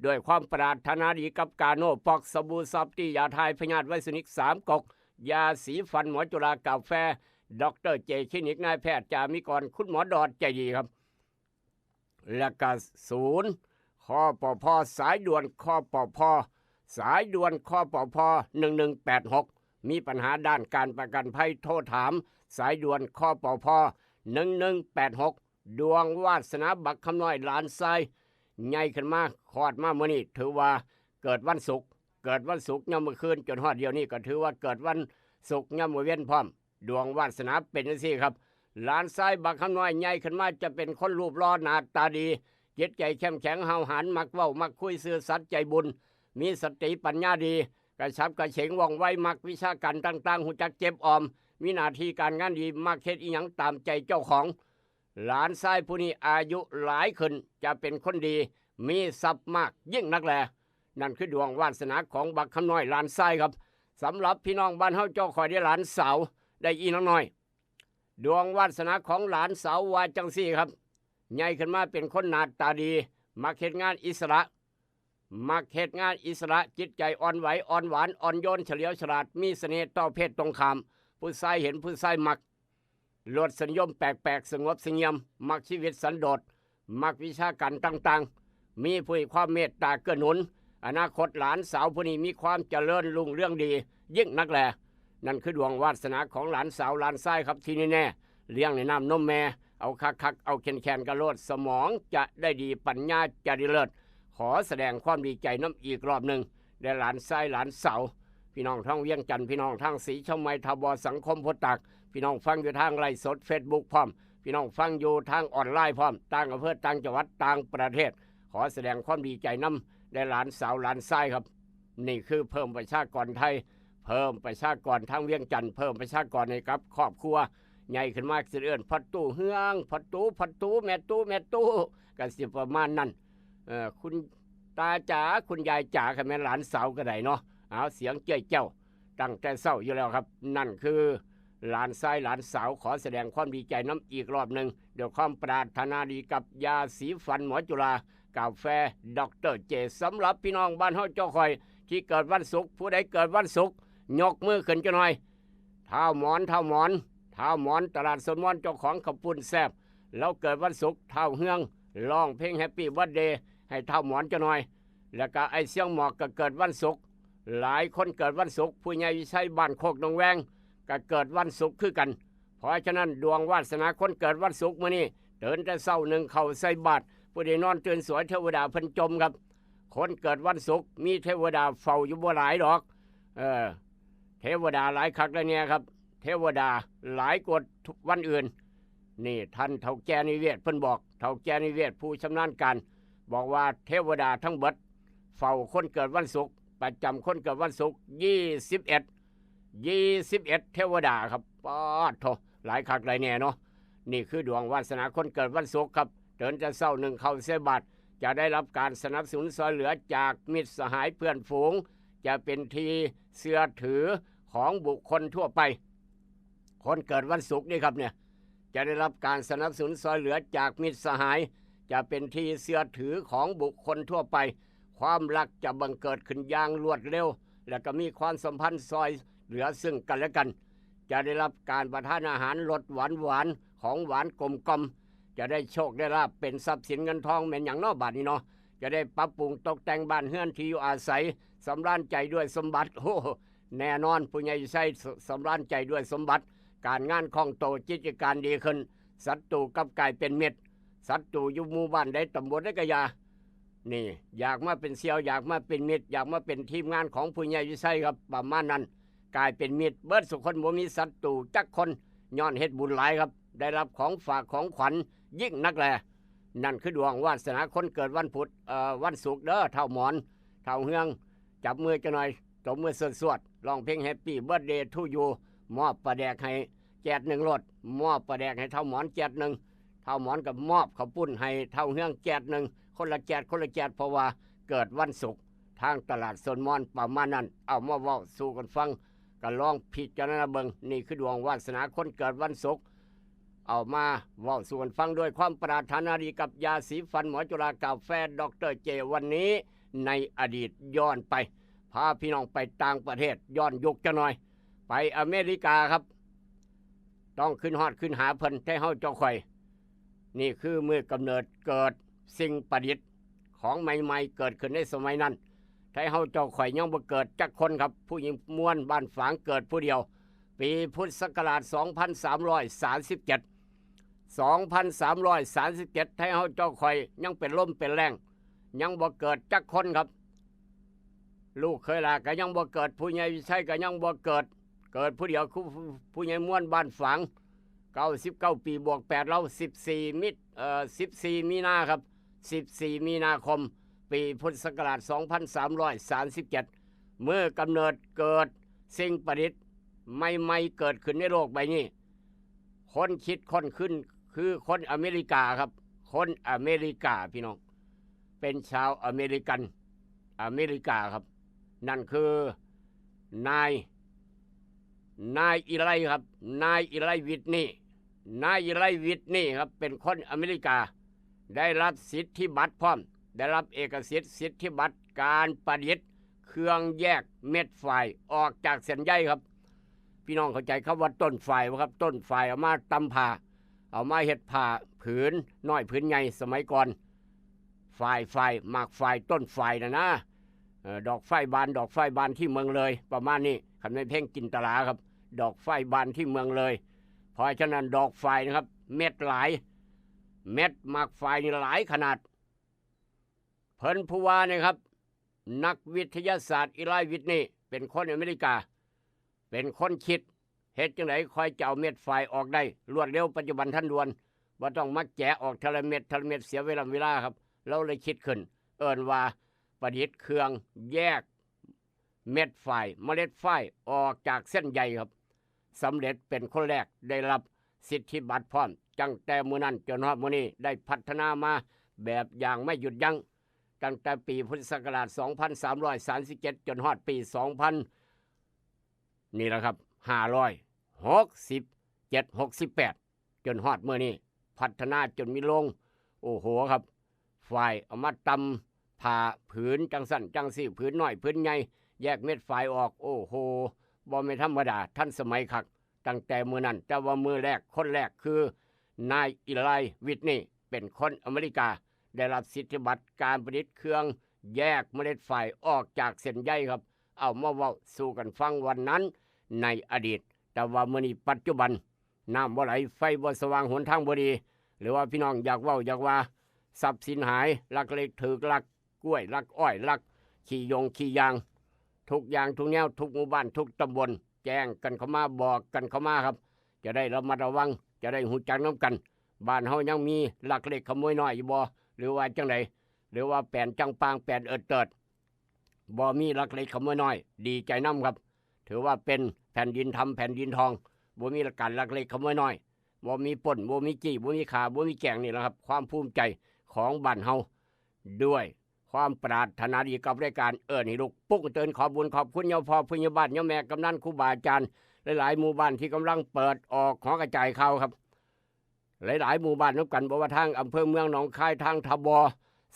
ด้วยความปรารถนาดีกับกาโนปอกสบู่ซอฟตี้ยาทายพยาธิไวรัสนิก3 กกยาสีฟันหมอจุฬากาแฟดรเจคลินิกนายแพทย์จามิกรคุณหมอดอดใจดีครับและก็0คปพสายด่วนคปพสายด่วนคปพ1186มีปัญหาด้านการประกันภัยโทรถามสายด่วนคปพ1186ดวงวาสนาบักคำน้อยหลานทรายใหญ่ขึ้นมาคลอดมาเมื่อนี้ถือว่าเกิดวันศุกร์ย่ำเมื่อคืนจนฮอดเดียวนี้ก็ถือว่าเกิดวันศุกร์ย่ำเมื่อเว้นพร้อมดวงวาสนาเป็นจังซี่ครับหลานทรายบักคำน้อยใหญ่ขึ้นมาจะเป็นคนรูปหล่อหน้าตาดีจิตใจเข้มแข็งเฮาหันมักเว้ามักคุยซื่อสัตย์ใจบุญมีสติปัญญาดีกระชับกระเฉงว่องไวมักวิชาการต่างๆหูจักเจ็บออมมีหน้าที่การงานดีมักเฮ็ดอีหยังตามใจเจ้าของหลานชายผู้นี้อายุหลายขึ้นจะเป็นคนดีมีทรัพย์มากยิ่งนักแลนั่นคือดวงวาสนาของบักคำน้อยหลานชายครับสำหรับพี่น้องบ้านเฮาเจ้าคอยได้หลานสาวได้อีน้องน้อย ดวงวาสนาของหลานสาวว่าจังซี่ครับใหญ่ขึ้นมาเป็นคนหน้าตาดีมักเฮ็ดงานอิสระจิตใจอ่อนไหวอ่อนหวานอ่อนโยนเฉลียวฉลาดมีเสน่ห์ต่อเพศตรงข้ามผู้ชายเห็นผู้ชายมักรสนิยมแปลกๆสงบเสงี่ยมมักชีวิตสันโดษมักวิชาการต่างๆมีผู้ให้ความเมตตาเกื้อหนุนอนาคตหลานสาวผู้นี้มีความเจริญรุ่งเรืองดียิ่งนักแลนั่นคือดวงวาสนาของหลานสาวหลานชายครับที่แน่ๆเลี้ยงในน้ำนมแม่เอาคักๆเอาแคนๆกระโลดสมองจะได้ดีปัญญาจะดีเลิศขอแสดงความดีใจน้ำอีกรอบหนึ่งได้หลานชายหลานสาวพี่น้องทั้งเวียงจันทร์พี่น้องทั้งศรีชมไมทบสังคมพตักพี่น้องฟังอยู่ทางไลฟ์สด Facebook พร้อมพี่น้องฟังอยู่ทางออนไลน์พร้อมต่างอำเภอต่างจังหวัดต่างประเทศขอแสดงความดีใจน้ำได้หลานสาวหลานชายครับนี่คือเพิ่มประชากรไทยเพิ่มประชากรทางเวียงจันทร์เพิ่มประชากรในกับครอบครัวใหญ่ขึ้นมากเสื่อนพัดตู้เฮืองพัดตู้แม่ตู้กันสิประมาณนั้นคุณตาจ๋าคุณยายจ๋าค่ะแม่หลานสาวก็ได้เนาะเอาเสียงเจ้ยเจ้าตั้งแต่เศร้าอยู่แล้วครับนั่นคือหลานชายหลานสาวขอแสดงความดีใจน้ำอีกรอบหนึ่งเดี๋ยวความปรารถนาดีกับยาสีฟันหมอจุฬากาแฟดรเจสำหรับพี่น้องบ้านเฮาเจ้าคอยที่เกิดวันศุกร์ผู้ใดเกิดวันศุกร์ยกมือขึ้นจะหน่อยเท้าหมอนตลาดสนมอนเจ้าของขับปุ่นแซบแล้วเกิดวันศุกร์เท้าเฮืองร้องเพลงแฮปปี้วันเดย์ให้เท้าหมอนจะหน่อยแล้วก็ไอเสียงหมอกก็เกิดวันศุกร์หลายคนเกิดวันศุกร์ผู้ใหญ่วิชัยบ้านโคกหนองแวงก็เกิดวันศุกร์คือกันเพราะฉะนั้นดวงวาสนาคนเกิดวันศุกร์มื้อนี้เดินแต่เช้าหนึ่งเข้าใส่บาตรผู้ใดนอนตื่นสวยเทวดาเพิ่นจมครับคนเกิดวันศุกร์มีเทวดาเฝ้าอยู่บ่หลายดอกเทวดาหลายคักแล้วเนี่ยครับเทวดาหลายกว่าวันอื่นนี่ท่านเฒ่าแก่นิเวศเพิ่นบอกเฒ่าแก่นิเวศผู้ชำนาญการบอกว่าเทวดาทั้งเบิดเฝ้าคนเกิดวันศุกร์ประจำคนเกิดวันศุกร์21เทวดาครับปอดโถหลายคักหลายแน่เนาะนี่คือดวงวาสนาคนเกิดวันศุกร์ครับเดินจะเศร้าหนึ่งเข้าเสบาตรจะได้รับการสนับสนุนช่วยเหลือจากมิตรสหายเพื่อนฝูงจะเป็นที่เชื่อถือของบุคคลทั่วไปคนเกิดวันศุกร์นี่ครับเนี่ยจะได้รับการสนับสนุนช่วยเหลือจากมิตรสหายจะเป็นที่เชื่อถือของบุคคลทั่วไปความรักจะบังเกิดขึ้นอย่างรวดเร็วและก็มีความสัมพันธ์ซอยเหลือซึ่งกันและกันจะได้รับการประทานอาหารรสหวานของหวานกลมกลมจะได้โชคได้ลาภเป็นทรัพย์สินเงินทองเหม็นอย่างนอกบาทนี้เนาะจะได้ปรับปรุงตกแต่งบ้านเฮือนที่อยู่อาศัยสำราญใจด้วยสมบัติโอ้แน่นอนผู้ใหญ่ใช้สำราญใจด้วยสมบัติการงานคล่องโตกิจการดีขึ้นศัตรูกับกลายเป็นมิตรศัตรูอยู่หมู่บ้านใดตำบลใดก็อย่านี่อยากมาเป็นเสี่ยวอยากมาเป็นมิตรอยากมาเป็นทีมงานของผู้ใหญ่วิชัยครับประมาณนั้นกลายเป็นมิตรเบิดสุคนบ่มีศัตรูจักคนย้อนเฮ็ดบุญหลายครับได้รับของฝากของขวัญยิ่งนักแลนั่นคือดวงวาสนาคนเกิดวันพุธวันศุกร์เด้อเท่าหมอนเท่าเฮืองจับมือจะหน่อยตบมือสวดร้องเพลงแฮปปี้เบิร์ธเดย์ทูยูมอบปลาแดกให้แจก1 รถมอบปลาแดกให้เท่าหมอนแจก1เท่าหมอนกับมอบข้าวปุ้นให้เท่าเฮืองแจก1คนละแจกเพราะว่าเกิดวันศุกร์ทางตลาดสนมอนประมาณนั้นเอามาเว้าสู่กันฟังก็ลองพิจารณาเบิ่งนี่คือดวงวาสนาคนเกิดวันศุกร์เอามาเว้าสู่กันฟังด้วยความปรารถนาดีกับยาสีฟันหมอจุฬากาแฟดรเจวันนี้ในอดีตย้อนไปพาพี่น้องไปต่างประเทศย้อนยุคจะหน่อยไปอเมริกาครับต้องขึ้นฮอดขึ้นหาเพิ่นให้เฮาเจ้าข่อยนี่คือมือกำเนิดเกิดสิ่งประดิษฐ์ของใหม่ๆเกิดขึ้นในสมัยนั้นให้เฮาเจ้าข่อยยังบ่เกิดจักคนครับผู้หญิงม้วนบ้านฝางเกิดผู้เดียวปีพุทธศักราช2337ให้เฮาเจ้าข่อยยังเป็นลมเป็นแรงยังบ่เกิดจักคนครับลูกเคยลาก็ยังบ่เกิดผู้ใหญ่วิชัยก็ยังบ่เกิดผู้เดียวคือผู้ใหญ่ม้วนบ้านฝาง99 ปีบวก8เรา14 มีนาครับ14 มีนาคมปีพุทธศักราช2337เมื่อกำเนิดเกิดสิ่งประดิษฐ์ใหม่ๆเกิดขึ้นในโลกใบนี้คนคิดคนขึ้นคือคนอเมริกาครับคนอเมริกาพี่น้องเป็นชาวอเมริกันอเมริกาครับนั่นคือนายอิไลครับนายอิไลวิทนี่ นายไรวิทย์นี่ครับเป็นคนอเมริกาได้รับสิทธิบัตรพร้อมได้รับเอกสิทธิ์สิทธิบัตรการประดิษฐ์เครื่องแยกเม็ดไฟออกจากเส้นใยครับพี่น้องเข้าใจครับว่าต้นไฟครับต้นไฟเอามาตำผ้าเอามาเฮ็ดผ้าผืนน้อยผืนใหญ่สมัยก่อนไฟหมากไฟต้นไฟนะดอกไฟบานที่เมืองเลยประมาณนี้คำในเพลงจินตลาครับดอกไฟบานที่เมืองเลยเพราะฉะนั้นดอกไฟนะครับเม็ดหลายเม็ดหมากไฟนี่หลายขนาดเพิ่นผู้ว่าเนี่ยครับนักวิทยาศาสตร์อีไลวิทนี่เป็นคนอเมริกาเป็นคนคิดเฮ็ดจังไดคอยเจ้าเม็ดไฟออกได้รวดเร็วปัจจุบันทันด่วนบ่ต้องมาแกะออกทีละเม็ดเสียเวลาครับเราเลยคิดขึ้นเอิ้นว่าประดิษฐ์เครื่องแยกเม็ดไฟเมล็ดไฟออกจากเส้นใยครับสำเร็จเป็นคนแรกได้รับสิทธิบัตรพร้อมตั้งแต่มื้อนั้นจนฮอดมื้อนี้ได้พัฒนามาแบบอย่างไม่หยุดยั้งตั้งแต่ปีพุทธศักราช 2337 จนฮอดปี 2000 นี่แหละครับ567-68 จนฮอดมื้อนี้พัฒนาจนมีโรงโอ้โหครับไฟเอามาตำผ่าผืนจังสั่นจังสี่ผืนน้อยผืนใหญ่แยกเม็ดไฟออกโอ้โหบ่ไม่ธรรมดาท่านสมัยคักตั้งแต่มือนั้นแต่ว่ามือแรกคนแรกคือนายอีไลวิทนี่เป็นคนอเมริกาได้รับสิทธิบัตรการประดิษฐ์เครื่องแยกเมล็ดไฟออกจากเส้นใยครับเอามาเว้าสู่กันฟังวันนั้นในอดีตแต่ว่ามื้อนี้ปัจจุบันน้ำบ่ไหลไฟบ่สว่างหนทางบ่ดีหรือว่าพี่น้องอยากเว้าอยากว่าทรัพย์สินหายลักเล็กถูกลักกล้วยลักอ้อยลักขี้ยางทุกอย่างทุกแนวทุกหมู่บ้านทุกตำบลแจ้งกันเข้ามาบอกกันเข้ามาครับจะได้ระมัดระวังจะได้หูจักน้ำกันบ้านเฮายังมีลักเล็กขโมยน้อยอยู่บ่หรือว่าจังไดหรือว่าแปลนจังปางแปลนเอิดเติดบ่มีลักเล็กขโมยน้อยดีใจน้ำครับถือว่าเป็นแผ่นดินทำแผ่นดินทองบ่มีการลักเล็กขโมยน้อยบ่มีป่นบ่มีจี้บ่มีขาบ่มีแกงนี่แหละครับความภูมิใจของบ้านเฮาด้วยความปรารถนาดีกับรายการให้ลูกปุ๊กเตือนขอบุญขอบคุณเยาพ่อผู้ใหญ่บ้านเยาแม่กำนันครูบาอาจารย์หลายๆหมู่บ้านที่กำลังเปิดออกขอกระจายข่าวครับหลายๆหมู่บ้านนับกันบอกว่าทางอำเภอเมืองหนองคายทางทบ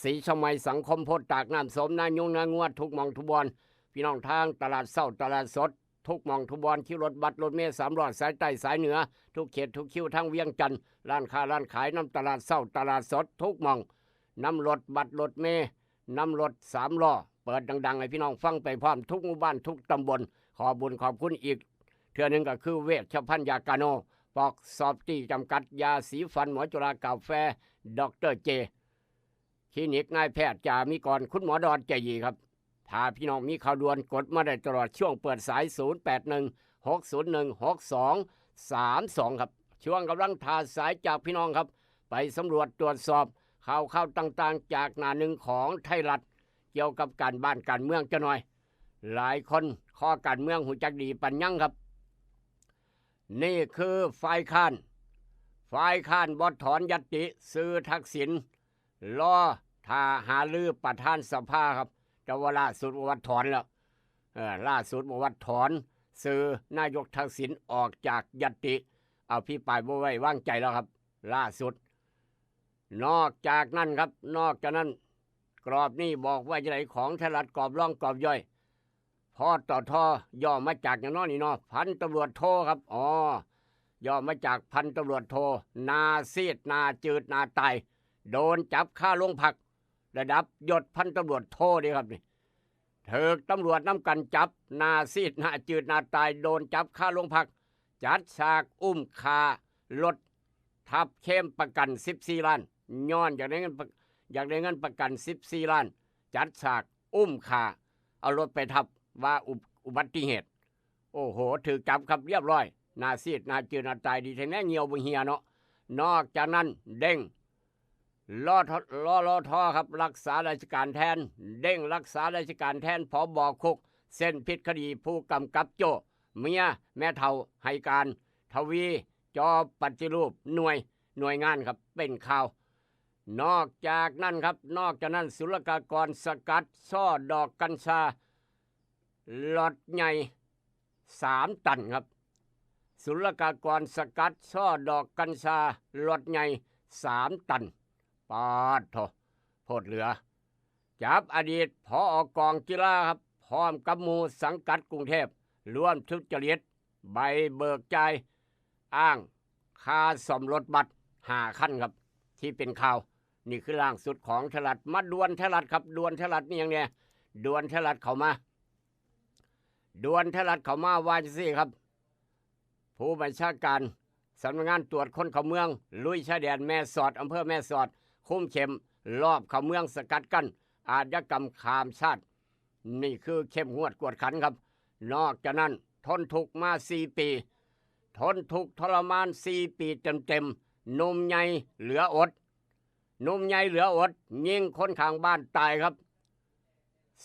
ศรีชมัยสังคมโพธิ์ตากน้ำสมนายงนางวดทุกหม่องทุกบอนพี่น้องทางตลาดเศร้าตลาดสดทุกหม่องทุกบอนคิวรถบัสรถเมล์3 ล้อสายใต้สายเหนือทุกเขตทุกคิวทั้งเวียงจันทร์ร้านค้าร้านขายน้ำตลาดเศร้าตลาดสดทุกหม่องน้ำรถบัสรถเมล์นำรถ3 ล้อเปิดดังๆให้พี่น้องฟังไปพร้อมทุกหมู่บ้านทุกตำบลขอบุญขอบคุณอีกเทื่อนึงก็คือเวชภัณฑ์ยากาโนปอกซอฟตี้จำกัดยาสีฟันหมอจุฬากาแฟดรเจคลินิกนายแพทย์จ่ามีก่อนคุณหมอดอนใจยีครับถ้าพี่น้องมีข่าวด่วนกดมาได้ตลอดช่วงเปิดสาย0816016232ครับช่วงกำลังทาสายจากพี่น้องครับไปสำรวจตรวจสอบข่าวต่างๆจากหน้าหนึ่งของไทยรัฐเกี่ยวกับการบ้านการเมืองจะหน่อยหลายคนข้อการเมืองหูจักดีปัญญังครับนี่คือฝ่ายค้านบดถอนญัตติซื้อทักษิณล้อทาหาลือประธานสภาครับแต่ว่าล่าสุดวัดถอนแล้วล่าสุดวัดถอนซื้อนายกทักษิณออกจากญัตติเอาพี่ปายบ่ไว้วางใจแล้วครับล่าสุดนอกจากนั้นกรอบนี้บอกว่าจะไหนของไทยรัฐกรอบร่องกรอบย่อยพอต่อทอย่อมาจากอย่างน้อยนี่พันตำรวจโทครับย่อมาจากพันตำรวจโทนาซีดนาจืดนาตายโดนจับฆ่าโรงพักระดับยศพันตำรวจโทดีครับนี่เถิกตำรวจน้ำกันจับนาซีดนาจืดนาตายโดนจับฆ่าโรงพักจัดฉากอุ้มคารถทับเข้มประกัน14 ล้านย้อนอยากได้เงินประกัน14 ล้านจัดฉากอุ้มคาเอารถไปทับว่าอุบัติเหตุโอ้โหถือจับครับเรียบร้อยนาซีดนาจืดนาตายดีแท้แน่เหี่ยวบ่เหี่ยเนาะนอกจากนั้นเด้งรอทอครับรักษาราชการแทนเด้งรักษาราชการแทนผบ.คุกเส้นพิษคดีผู้กำกับโจ้เมียแม่เฒ่าให้การทวีจอปฏิรูปหน่วยงานครับเป็นข่าวนอกจากนั้นศุลกากรสกัดซ่อดอกกัญชาล็อตใหญ่3 ตันครับ ศุลกากรสกัดช่อดอกกัญชารถใหญ่3 ตันปาดโถโพดเหลือจับอดีตผอ.กองกีฬาครับพร้อมกับหมู่สังกัดกรุงเทพร่วมทุจริตใบเบิกจ่ายอ้างค่าซ่อมรถบัส5 คันครับที่เป็นข่าวนี่คือล่างสุดของทลัดมาดวนทลัดครับดวนทลัดนี่ยังไงดวนทลัดเข้ามาดวนทลัดเข้ามาว่าจังซี่ครับผู้บัญชาการสำนักงานตรวจคนเข้าเมืองลุยชายแดนแม่สอดอำเภอแม่สอดคุมเข้มรอบเข้าเมืองสกัดกั้นอาชญากรรมข้ามชาตินี่คือเข้มงวดกวดขันครับนอกจากนั้นทนทุกข์มา4 ปีทนทุกข์ทรมาน4 ปีเต็มๆหนุ่มใหญ่เหลืออดหนุ่มใหญ่เหลืออดยิงคนข้างบ้านตายครับ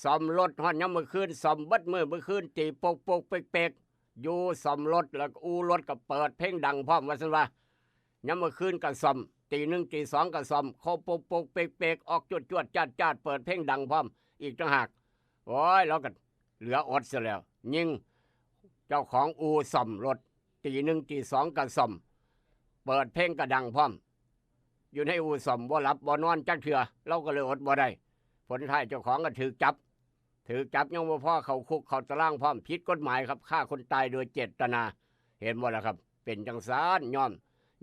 ซ่อมรถฮอดยามมื้อคืนซ่อมเบิดมื้อคืนตีปกเป๊กๆอยู่ซ่อมรถแล้วก็อู่รถก็เปิดเพลงดังพร้อมว่าซั่นว่ายามมื้อคืนก็ซ่อมตี 1ตี 2ก็ซ่อมโคปกเป๊กๆออกจวดๆจ้าดๆเปิดเพลงดังพร้อมอีกต่างหากโอ้ยเราก็เหลืออดซะแล้วยิงเจ้าของอู่ซ่อมรถตี 1ตี 2ก็ซ่อมเปิดเพลงก็ดังพร้อมอยู่ในอู่ซ่อมบ่หลับบ่นอนจักเทื่อเราก็เลยอดบ่ได้ผลท้ายเจ้าของก็ถูกจับยังบ่พอเข้าคุกเข้าตารางพร้อมผิดกฎหมายครับฆ่าคนตายโดยเจตนาเห็นบ่ล่ะครับเป็นจังซานย้อน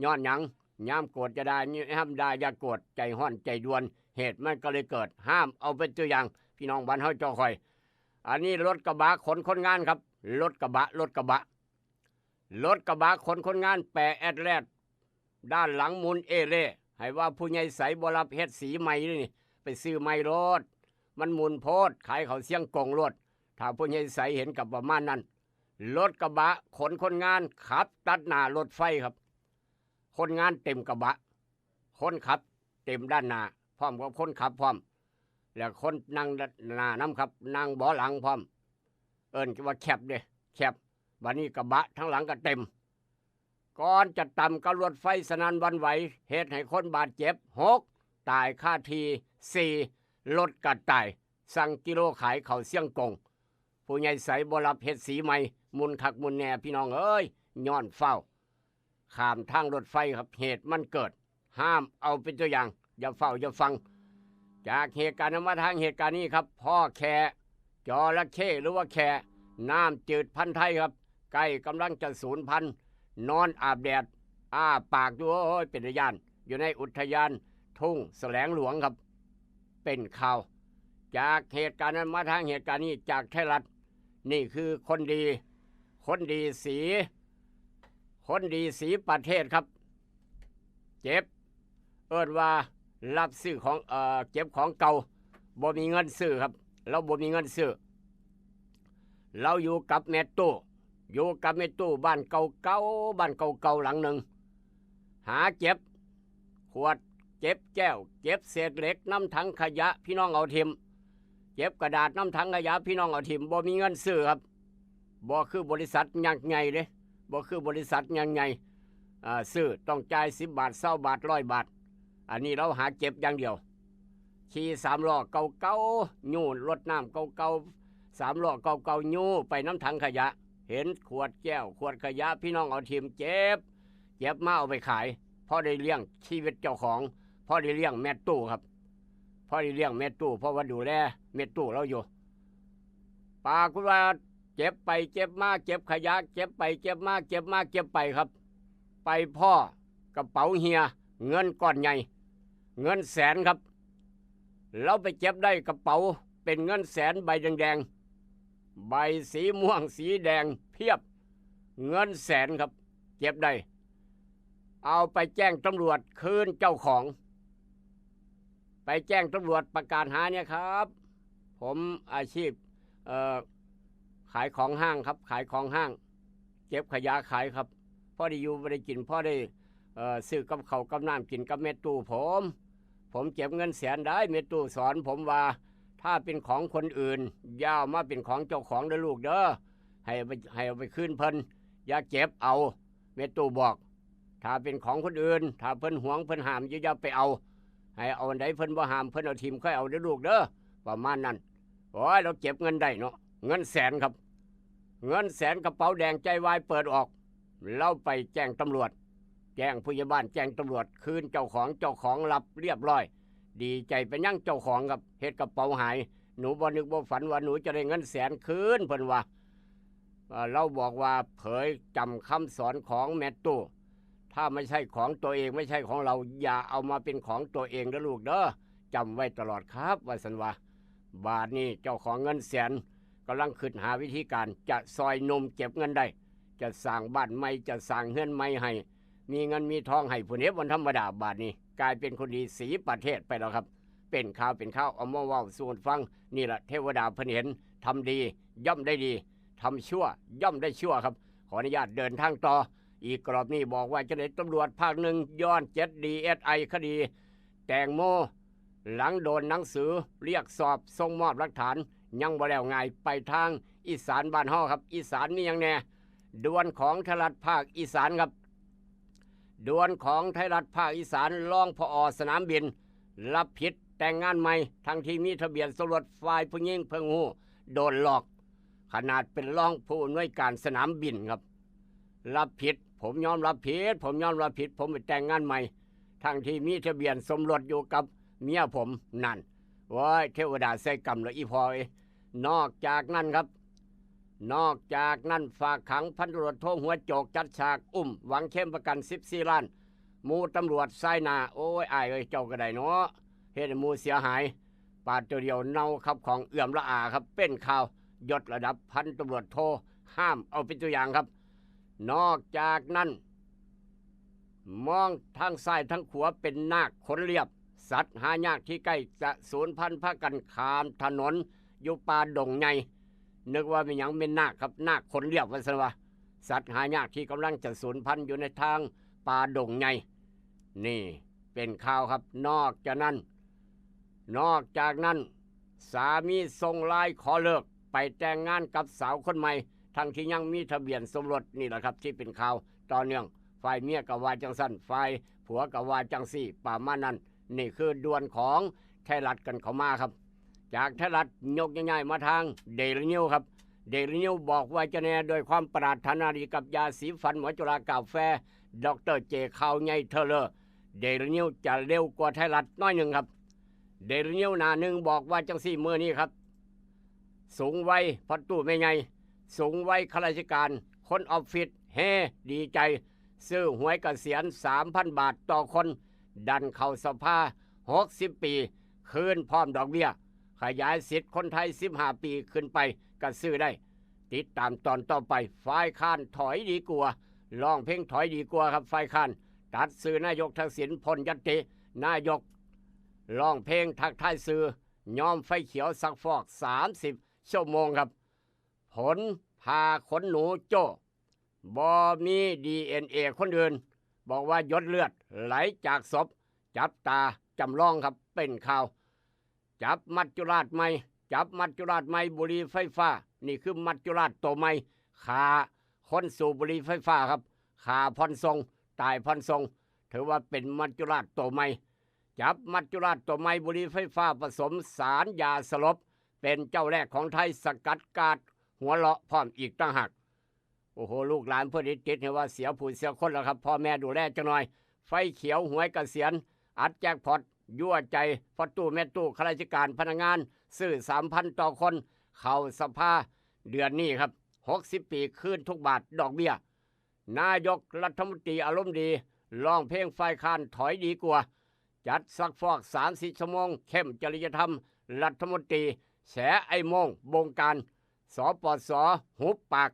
หยังยามโกรธจะได้ห้ามได้อย่าโกรธใจห้อนใจด่วนเหตุมันก็เลยเกิดห้ามเอาเป็นตัวอย่างพี่น้องบ้านเฮาเจ้าคอยอันนี้รถกระบะขนคนงานครับรถกระบะขนคนงานแปรแอดแลดด้านหลังมุนเอเล่ให้ว่าผู้ใหญ่ใสบ่รับเฮ็ดสีใหม่นี่ไปซื้อใหม่รถมันมุนโพดขายเขาเสียงกงรถถ้าผู้ใหญ่ใสเห็นกับประมาณนั้นรถกระบะขนคนงานขับตัดหน้ารถไฟครับคนงานเต็มกระบะคนขับเต็มด้านหน้าพร้อมกับคนขับพร้อมแล้วคนนั่งหน้าน้ำครับนั่งเบาะหลังพร้อมเอิ้นว่าแคบเด้แคบบัดนี้กระบะทั้งหลังก็เต็มก่อนจะต่ำกับรถไฟสนั่นหวันไหวเหตุให้คนบาดเจ็บ6ตายคาที4รถก็ตายสั่งกิโลขายเขาเสี่ยงกงผู้ใหญ่ใสบ่รับเฮ็ดสีใหม่มุนคักมุนแหน่พี่น้องเอ้ยย้อนเฝ้าข้ามทางรถไฟครับเหตุมันเกิดห้ามเอาเป็นตัวอย่างอย่าเฝ้าอย่าฟังจากเหตุการณ์มาทางเหตุการณ์นี้ครับพ่อแค่จระเข้หรือว่าแค่น้ำจืดพันธุ์ไทยครับใกล้กำลังจะสูญพันธุ์นอนอาบแดดอ้าปากดูโอ้ยเป็นระยานอยู่ในอุทยานทุ่งแสลงหลวงครับเป็นข่าวจากเหตุการณ์นั้นมาทางเหตุการณ์นี้จากไทยรัฐนี่คือคนดีสีประเทศครับเจ็บเอิ้นว่ารับซื้อของเก็บของเก่าบ่มีเงินซื้อครับเราบ่มีเงินซื้อเราอยู่กับแม่ตู้บ้านเก่าหลังหนึ่งหาเก็บขวดเก็บแก้วเก็บเศษเหล็กน้ำถังขยะพี่น้องเอาทิมเก็บกระดาษน้ำถังขยะพี่น้องเอาทิมบ่มีเงินซื้อครับบ่คือบริษัทยักษ์ใหญ่เด้บ่คือบริษัทยักษ์ใหญ่ซื้อต้องจ่าย10 บาท20 บาท100 บาทอันนี้เราหาเก็บอย่างเดียวขี่3 ล้อเก่าๆยูรถน้ำเก่าๆ3 ล้อเก่าๆยูไปน้ำถังขยะเห็นขวดแก้วขวดขยะพี่น้องเอาทิมเจ็บมาเอาไปขายพอได้เลี้ยงชีวิตเจ้าของพอได้เลี้ยงแม่ตู้ครับพอได้เลี้ยงแม่ตู้เพราะว่าดูแลแม่ตู้เราอยู่ปาคุณว่าเจ็บไปเจ็บมาเจ็บขยะเจ็บไปเจ็บมาเจ็บครับไปพ่อกระเป๋าเฮียเงินก้อนใหญ่เงินแสนครับเราไปเจ็บได้กระเป๋าเป็นเงินแสนใบแดงใบสีม่วงสีแดงเพียบเงินแสนครับเก็บได้เอาไปแจ้งตำรวจคืนเจ้าของไปแจ้งตำรวจประกาศหาเนี่ยครับผมอาชีพขายของห้างครับขายของห้างเก็บขยะขายครับพอได้อยู่ไม่ได้กินพอได้ซื้อกับเขาวกับน้ำกินกับเม็ดตู้ผมเก็บเงินแสนได้เม็ดตู้สอนผมว่าถ้าเป็นของคนอื่นอย่าเอามาเป็นของเจ้าของเด้อลูกเด้อให้เอาไปคืนเพิ่นอย่าเก็บเอาเม็ดตู้บอกถ้าเป็นของคนอื่นถ้าเพิ่นหวงเพิ่นห้ามอย่าไปเอาให้เอาอันใดเพิ่นบ่ห้ามเพิ่นเอาทิมค่อยเอาเด้อลูกเด้อประมาณนั้นโอ้ยเราเก็บเงินได้เนาะเงินแสนครับเงินแสนกระเป๋าแดงใจวายเปิดออก เราไปแจ้งตำรวจ แจ้งผู้ใหญ่บ้านแจ้งตำรวจคืนเจ้าของรับเรียบร้อย ดีใจไปยั่งเจ้าของกับเฮ็ดกระเป๋าหายหนูบ่นึกบ่ฝันว่าหนูจะได้เงินแสนคืนเพิ่นว่าเราบอกว่าเผยจำคำสอนของแม่ตู้ถ้าไม่ใช่ของตัวเองไม่ใช่ของเราอย่าเอามาเป็นของตัวเองเด้อลูกเด้อจำไว้ตลอดครับว่าสันว่าบาทนี้เจ้าของเงินแสนกำลังคิดหาวิธีการจะซอยนมเก็บเงินได้จะสร้างบ้านใหม่จะสร้างเฮือนใหม่ให้มีเงินมีทองให้ผู้เฮ็ดวันธรรมดาบาทนี้กลายเป็นคนดีสีประเทศไปแล้วครับเป็นข่าวเอามาเว้าสู่กันฟังนี่แหละเทวดาเพิ่นเห็นทำดีย่อมได้ดีทำชั่วย่อมได้ชั่วครับขออนุญาตเดินทางต่ออีกกรอบนี้บอกว่าเจ้าหน้าที่ตำรวจภาคหนึ่งย้อน7 DSI คดีแตงโมหลังโดนหนังสือเรียกสอบส่งมอบหลักฐานยังบ่แล้วไงไปทางอีสานบ้านเฮาครับอีสานมีหยังแน่ดวนของไทยรัฐภาคอีสานครับดวนของไทยรัฐภาคอีสานรองผอ.สนามบินรับผิดแต่งงานใหม่ทั้งที่มีทะเบียนสมรสฝ่ายผู้หญิงเพิ่งหูโดนหลอกขนาดเป็นรองผู้อำนวยการสนามบินครับรับผิดผมยอมรับผิดผมไปแต่งงานใหม่ทั้งที่มีทะเบียนสมรสอยู่กับเมียผมนั่นว้ายเทวดาใส่กรรมละอีพอยนอกจากนั้นครับนอกจากนั้นฝากขังพันตำรวจโทหัวโจกจัดฉากอุ้มหวังเข้มประกัน14 ล้านหมู่ตำรวจไซนาโอ้ยอายเอ้ยเจ้าก็ได้เนาะเฮ็ดให้หมู่เสียหายปาดตัวเดียวเน่าครับของเอื่อมละอาครับเป็นข่าวยศระดับพันตำรวจโทห้ามเอาเป็นตัวอย่างครับนอกจากนั้นมองทางซ้ายทางขวาเป็นนาคขนเรียบสัตว์หายากที่ใกล้จะสูญพันธุ์พากันข้ามถนนอยู่ป่าดงใหญ่นึกว่าเป็นหยังเป็นนาคครับนาคขนเรียบว่าซั่นว่าสัตว์หายากที่กำลังจะสูญพันธุ์อยู่ในทางป่าดงใหญ่นี่เป็นข่าวครับนอกจากนั้นสามีส่งไลน์ขอเลิกไปแต่งงานกับสาวคนใหม่ทั้งที่ยังมีทะเบียนสมรสนี่แหละครับที่เป็นข่าวต่อเนื่องฝ่ายเมียกับว่าจังสั้นฝ่ายผัวกับว่าจังสี่ป่ามานั้นนี่คือดวนของไทยรัฐกันเข้ามาครับจากไทยรัฐยกง่ายๆมาทางเดลินิวครับเดลินิวบอกว่าจะแน่โดยความปรารถนาดีกับยาสีฟันหมอจุฬากาแฟดร.เจข่าวใหญ่เทเลอร์เดลินิวจะเร็วกว่าไทยรัฐน้อยหนึ่งครับเดลินิวหน้าหนึ่งบอกว่าจังสี่มื้อนี้ครับสูงวัยพอตู้ไม่ไงสูงวัยข้าราชการคนออฟฟิศเฮดีใจซื้อหวยเกษียณ 3,000 บาทต่อคนดันเข้าสภา60 ปีคืนพร้อมดอกเบี้ยขยายสิทธิ์คนไทย15 ปีขึ้นไปก็ซื้อได้ติดตามตอนต่อไปฝ่ายค้านถอยดีกว่าร้องเพลงถอยดีกว่าครับฝ่ายค้านตัดซื้อนายกทักษิณพ้นยัตตินายกร้องเพลงทักทายซื้อยอมไฟเขียวซักฟอก30 ชั่วโมงครับผลพาขนหนูโจ้บ่มี DNA คนอื่นบอกว่าหยดเลือดไหลจากศพจับตาจำลองครับเป็นข่าวจับมัจจุราชใหม่บุหรี่ไฟฟ้านี่คือมัจจุราชตัวใหม่ขาคนสูบบุหรี่ไฟฟ้าครับขาพรทรงตายพรทรงถือว่าเป็นมัจจุราชตัวใหม่จับมัจจุราชตัวใหม่บุหรี่ไฟฟ้าผสมสารยาสลบเป็นเจ้าแรกของไทยสกัดกาดหัวเลาะพร้อมอีกต่างหากโอ้โหลูกหลานเพื่อนติดเห็นว่าเสียผู้เสียคนแล้วครับพ่อแม่ดูแลจังหน่อยไฟเขียวหวยเกษียณอัดแจกพอตยั่วใจพอตู้แม่ตู้ข้าราชการพนักงานซื้อ 3,000 ต่อคนเข้าสภาเดือนนี้ครับ60 ปีคืนทุกบาทดอกเบี้ยนายกรัฐมนตรีอารมณ์ดีร้องเพลงฝ่ายค้านถอยดีกว่าจัดซักฟอก30 ชั่วโมงเข้มจริยธรรมรัฐมนตรีแฉไอ้โมงบงการสปส.หุบปาก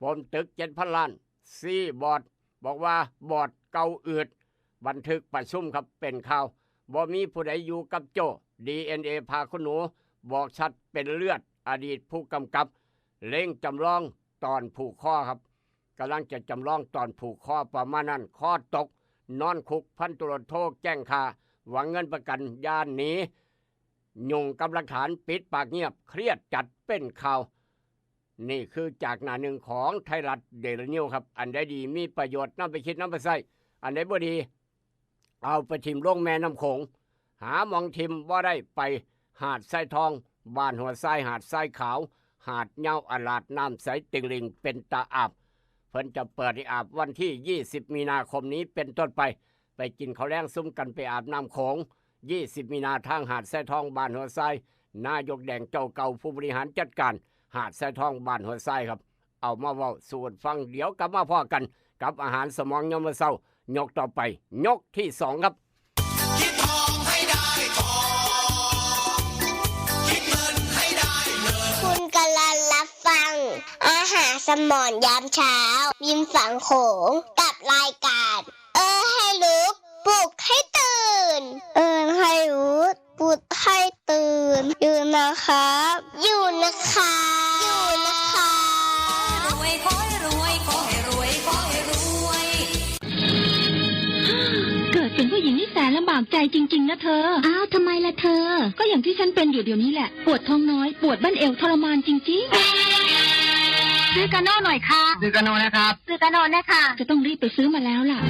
ปมตึก 7,000 ล้านซีบอร์ดบอกว่าบอร์ดเก่าอืดบันทึกประชุมครับเป็นข่าวบ่มีผู้ใดอยู่กับโจ้ DNA พาคุณหนูบอกชัดเป็นเลือดอดีตผู้กำกับเล่งจำลองตอนผูกข้อครับกำลังจะจำลองตอนผูกข้อประมาณนั้นข้อตกนอนคุกพันตำรวจโทแจ้งค่าหวังเงินประกันย่านหนียุ่งกับหลักฐานปิดปากเงียบเครียดจัดเป็นข่าวนี่คือจากหน้าหนึ่งของไทยรัฐเดลินิวครับอันใดดีมีประโยชน์นำไปคิดนำไปใช้อันใดบ่ดีเอาไปทิมลงแม่น้ำโขงหามองทิมว่าได้ไปหาดทรายทองบ้านหัวทรายหาดทรายขาวหาดเหย้าอลาดน้ำใสติงลิงเป็นตาอาบ เพิ่นจะเปิดให้อาบวันที่ 20 มีนาคมนี้เป็นต้นไปกินข้าวแลงซุ้มกันไปอาบน้ำโขง20 มีนาทางหาดแซ่ทองบ้านหัวไซนายกแดงเจ้าเก่าผู้บริหารจัดการหาดแซ่ทองบ้านหัวไซครับเอามาเว้าสู่ฟังเดี๋ยวกลับมาพอกันกับอาหารสมองยามมื้อเช้ายกต่อไปยกที่2ครับคิดทองให้ได้ทองคิดเงินให้ได้เงินคุณกำลังรับฟังอาหารสมองยามเช้ายิ้มฝังโขงกับรายการให้รู้ปลุกให้ตื่นให้รู้ปลุกให้ตื่นอยู่นะครับอยู่นะคะรวยขอให้รวยขอให้รวยขอให้รวย เกิดเป็นผู้หญิงนี่แสนลำบากใจจริงๆนะเธอ อ้าวทำไมล่ะเธอ ก็อย่างที่ฉันเป็นอยู่เดี๋ยวนี้แหละ ปวดท้องน้อย ปวดบั้นเอวทรมานจริงๆซื้อกาโน่หน่อยค่ะซื้อกาโน่นะครับซื้อกาโน่นะคะจะต้องรีบไปซื้อมาแล้วล่ะ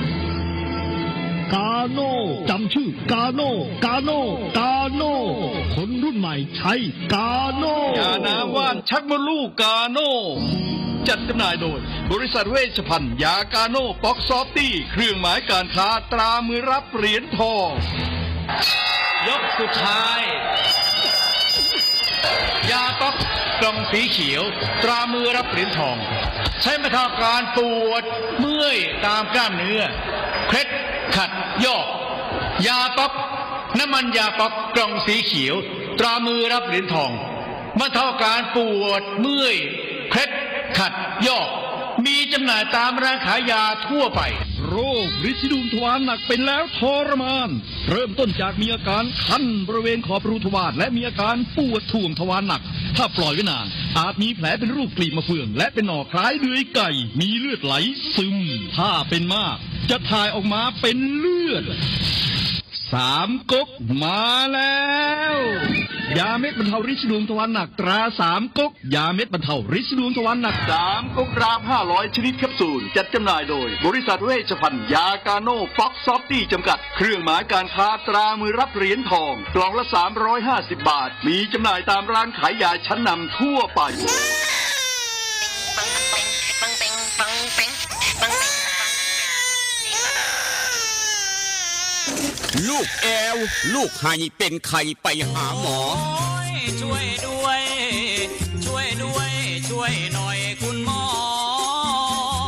กาโน่จำชื่อกาโน่กาโน่กาโน่คนรุ่นใหม่ใช้กาโน่ยาน้ำว่านชักมดลูกกาโน่จัดจำหน่ายโดยบริษัทเวชภัณฑ์ยากาโน่ป๊อกซอฟตี้เครื่องหมายการค้าตรามือรับเหรียญทองยกสุดท้ายยาป๊อกกล่องสีเขียวตรามือรับเหรียญทองใช้บรรเทาการปวดเมื่อยตามกล้ามเนื้อเคล็ดขัดยอกยาป๊อกน้ำมันยาป๊อกกล่องสีเขียวตรามือรับเหรียญทองบรรเทาการปวดเมื่อยเคล็ดขัดยอกมีจำหน่ายตามร้านขายยาทั่วไปโรคฤทธิ์ดวงทวารหนักเป็นแล้วทรมานเริ่มต้นจากมีอาการคันบริเวณขอบรูทวารและมีอาการปวดท่วงทวารหนักถ้าปล่อยไว้นานอาจมีแผลเป็นรูปกลีบมะเฟืองและเป็นหน่อคล้ายเดือยไก่มีเลือดไหลซึมถ้าเป็นมากจะถ่ายออกมาเป็นเลือด3 ก๊กมาแล้วยาเม็ดบรรเทาฤทธิ์ดวงทวารหนักตรา3 ก๊กยาเม็ดบรรเทาฤทธิ์ดวงทวารหนัก3 ก๊กราม500ชนิดแคปซูลจัดจำหน่ายโดยบริษัทเวชภัณฑ์ยากาโน่ป๊อกซอฟตี้จำกัดเครื่องหมายการค้าตรามือรับเหรียญทองกล่องละ350 บาทมีจำหน่ายตามร้านขายยาชั้นนำทั่วไปลูกแอวลูกไห้เป็นไข่ไปหาหมอช่วยด้วยช่วยด้วยช่วยหน่อยคุณหมอ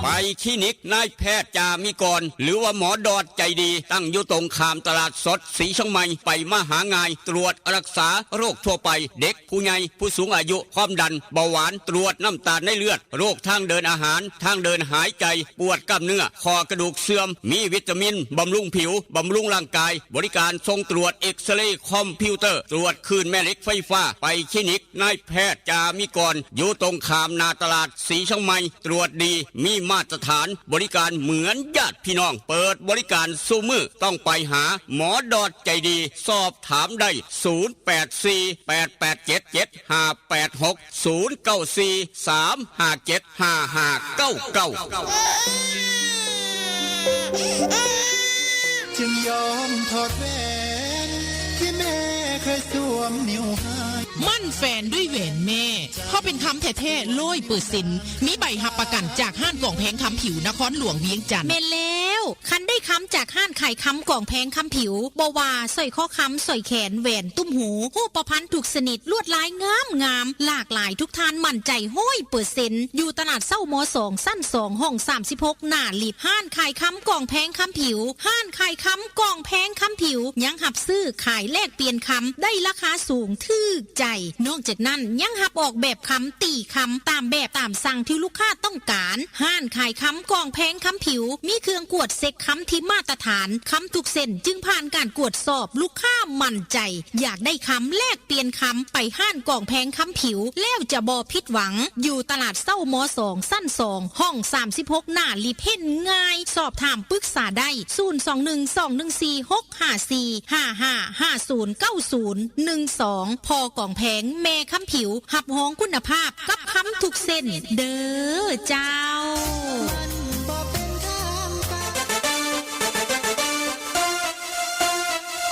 ไปคลินิกนายแพทย์จามิกรหรือว่าหมอดอดใจดีตั้งอยู่ตรงข้ามตลาดสดศรีเชียงใหม่ไปมาหาง่ายตรวจรักษาโรคทั่วไปเด็กผู้ใหญ่ผู้สูงอายุความดันเบาหวานตรวจน้ำตาลในเลือดโรคทางเดินอาหารทางเดินหายใจปวดกล้ามเนื้อคอกระดูกเสื่อมมีวิตามินบำรุงผิวบำรุงร่างกายบริการทรงตรวจเอ็กซเรย์คอมพิวเตอร์ตรวจคลื่นแม่เหล็กไฟฟ้าไปคลินิกนายแพทย์จามิกรอยู่ตรงข้ามนาตลาดศรีเชียงใหม่ตรวจดีมีมาตรฐานบริการเหมือนญาติพี่น้องเปิดบริการสู้มือต้องไปหาหมอดอดใจดีสอบถามได้จึงยอมถอดแหวนที่แม่เคยสวมนิ้วให้มั่นแฟนด้วยแหวนแม่เพราะเป็นคำแท้ๆ100%มีใบหับประกันจากห้านกล่องแพงคำผิวนครหลวงเวียงจันทร์แม่แล้วคันได้คำจากห้านไข่คำกล่องแพงคำผิวบวาสร้อยข้อคำสร้อยแขนแหวนตุ้มหูหูประพันธ์ถูกสนิทลวดลายงามหลากหลายทุกทานมั่นใจ100%อยู่ตลาดเศร้าม2สั้น2ห้อง36หน้าลิบห้านไข่คำกล่องแพงคำผิวห้านไข่คำกล่องแพงคำผิวยังหับซื้อขายแลกเปลี่ยนคำได้ราคาสูงทึกใจนอกจากนั้นยังหับออกแบบคำตีคำตามแบบตามสั่งที่ลูกค้าต้องการห้านขายคำกล่องแพงคำผิวมีเครื่องกวดเซ็กคำที่มาตรฐานคำทุกเส้นจึงผ่านการกวดสอบลูกค้ามั่นใจอยากได้คำแลกเปลี่ยนคำไปห้านกล่องแพงคำผิวแล้วจะบ่ผิดหวังอยู่ตลาดเศร้าม2สั้น2ห้อง36หน้าลิบเห็นง่ายสอบถามปรึกษาได้0212146555509012พอกล่องแพงแม่คำผิวหับห้องคุณภาพกับคำทุกเส้นเด้อเจ้า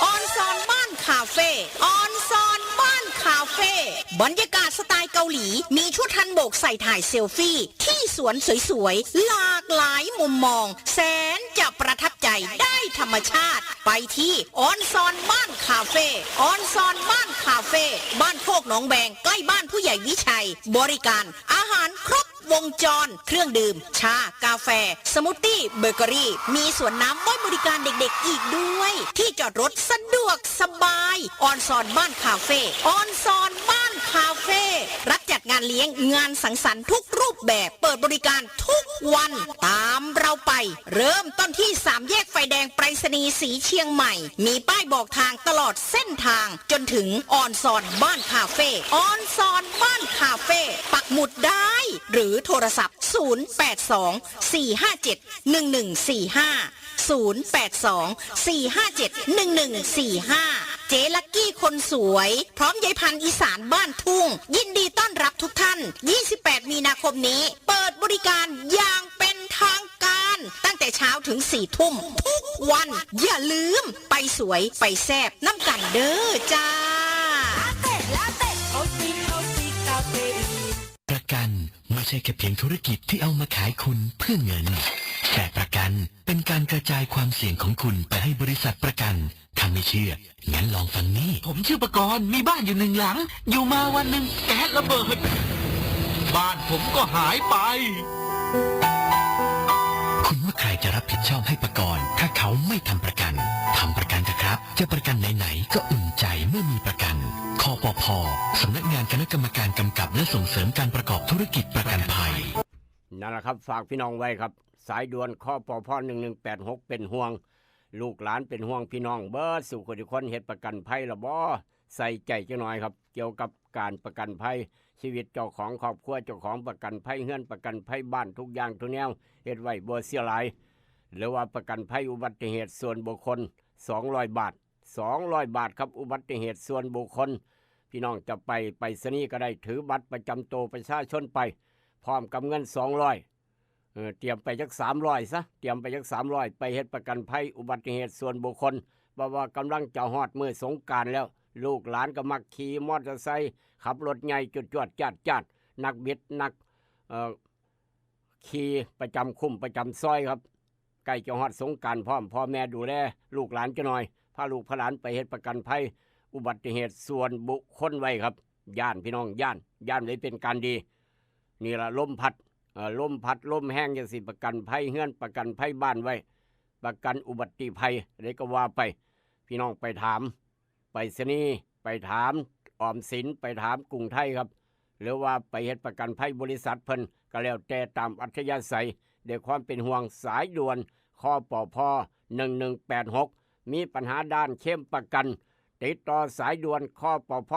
ออนซอนบ้านคาเฟ่ออนซอนบ้านคาเฟ่ บรรยากาศสไตล์เกาหลีมีชุดฮันบกใส่ถ่ายเซลฟี่ที่สวนสวยๆหลากหลายมุมมองแสนจะประทับใจได้ธรรมชาติไปที่ออนซอนบ้านคาเฟ่ออนซอนบ้านคาเฟ่บ้านโคกหนองแบงใกล้บ้านผู้ใหญ่วิชัยบริการอาหารครบวงจรเครื่องดื่มชากาแฟสมูทตี้เบเกอรี่มีสวนน้ำไว้บริการเด็กๆอีกด้วยที่จอดรถสะดวกสบายออนซอนบ้านคาเฟ่ออนซอนบ้านคาเฟ่รับจัดงานเลี้ยงงานสังสรรค์ทุกรูปแบบเปิดบริการทุกวันตามเราไปเริ่มต้นที่3แยกไฟแดงไปรษณีย์สีเชียงใหม่มีป้ายบอกทางตลอดเส้นทางจนถึงออนซอนบ้านคาเฟ่ออนซอนบ้านคาเฟ่ปักหมุดได้หรือโทรศัพท์082-457-1145 เจลักกี้คนสวยพร้อมยายพันธุ์อีสานบ้านทุ่งยินดีต้อนรับทุกท่าน28มีนาคมนี้เปิดบริการอย่างเป็นทางการตั้งแต่เช้าถึง4 ทุ่มทุกวันอย่าลืมไปสวยไปแซ่บน้ำกันเด้อจ้าประกันไม่ใช่แค่เพียงธุรกิจที่เอามาขายคุณเพื่อเงินแต่ประกันเป็นการกระจายความเสี่ยงของคุณไปให้บริษัทประกันถ้าไม่เชื่องั้นลองฟังนี่ผมชื่อประกรณ์มีบ้านอยู่1 หลังอยู่มาวันหนึ่งแก๊สระเบิดบ้านผมก็หายไปคุณว่าใครจะรับผิดชอบให้ประกรณ์ถ้าเขาไม่ทำประกันทำประกันเถอะครับจะประกันไหนๆก็อุ่นใจเมื่อมีประกันคปภ.สำนักงานคณะกรรมการกำกับและส่งเสริมการประกอบธุรกิจประกันภัยนั่นแหละครับฝากพี่น้องไว้ครับสายด่วนคปภ1186เป็นห่วงลูกหลานเป็นห่วงพี่น้องเบิดสู่คนทุกคนเฮ็ดประกันภัยละบ่ใส่ใจจังหน่อยครับเกี่ยวกับการประกันภัยชีวิตเจ้าของครอบครัวเจ้าของประกันภัยเฮือนประกันภัยบ้านทุกอย่างทุกแนวเฮ็ดไว้บ่เสียหลายหรือว่าประกันภัยอุบัติเหตุส่วนบุคคล200 บาท200 บาทครับอุบัติเหตุส่วนบุคคลพี่น้องจะไปสนีย์ก็ได้ถือบัตรประจำตัวประชาชนไปพร้อมกับเงิน200เตรียมไปจัก300ซะเตรียมไปจัก300ไปเฮ็ดประกันภัยอุบัติเหตุส่วนบุคคลบ่ว่ากำลังจะฮอดมื้อสงกรานต์แล้วลูกหลานก็มักขี่มอเตอร์ไซค์ขับรถใหญ่จวดๆจัดนักบิดนักขี่ประจำคุ้มประจำซอยครับใกล้จะฮอดสงกรานต์พร้อมพ่อแม่ดูแลลูกหลานจะหน่อยพาลูกพาหลานไปเฮ็ดประกันภัยอุบัติเหตุส่วนบุคคลไว้ครับย่านพี่น้องย่านไว้เป็นการดีนี่ล่ะลมพัดลมแห้งจังสิประกันภัยเฮือนประกันภัยบ้านไว้ประกันอุบัติภัยอะไรก็ว่าไปพี่น้องไปถามไปสนีย์ไปถามออมสินไปถามกรุงไทยครับหรือว่าไปเฮ็ดประกันภัยบริษัทเพิ่นก็แล้วแต่ตามอัธยาศัยด้วยความเป็นห่วงสายด่วนคปภ1186มีปัญหาด้านเข้มประกันติดต่อสายด่วนคปภ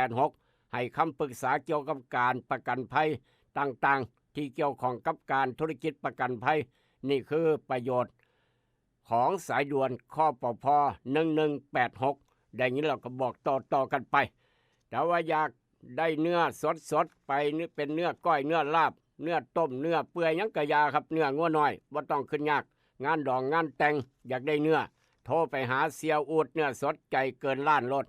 1186ให้คำปรึกษาเกี่ยวกับการประกันภัยต่างๆที่เกี่ยวข้องกับการธุรกิจประกันภัยนี่คือประโยชน์ของสายด่วนคปภ1186ได้ยินเราก็บอกต่อกันไปแต่ว่าอยากได้เนื้อสดไปเป็นเนื้อก้อยเนื้อลาบเนื้อต้มเนื้อเปื่อยยังกะยาครับเนื้องัวน้อยบ่ต้องขึ้นยากงานดองงานแต่งอยากได้เนื้อโทรไปหาเสียอูดเนื้อสดใจเกินล้านรถ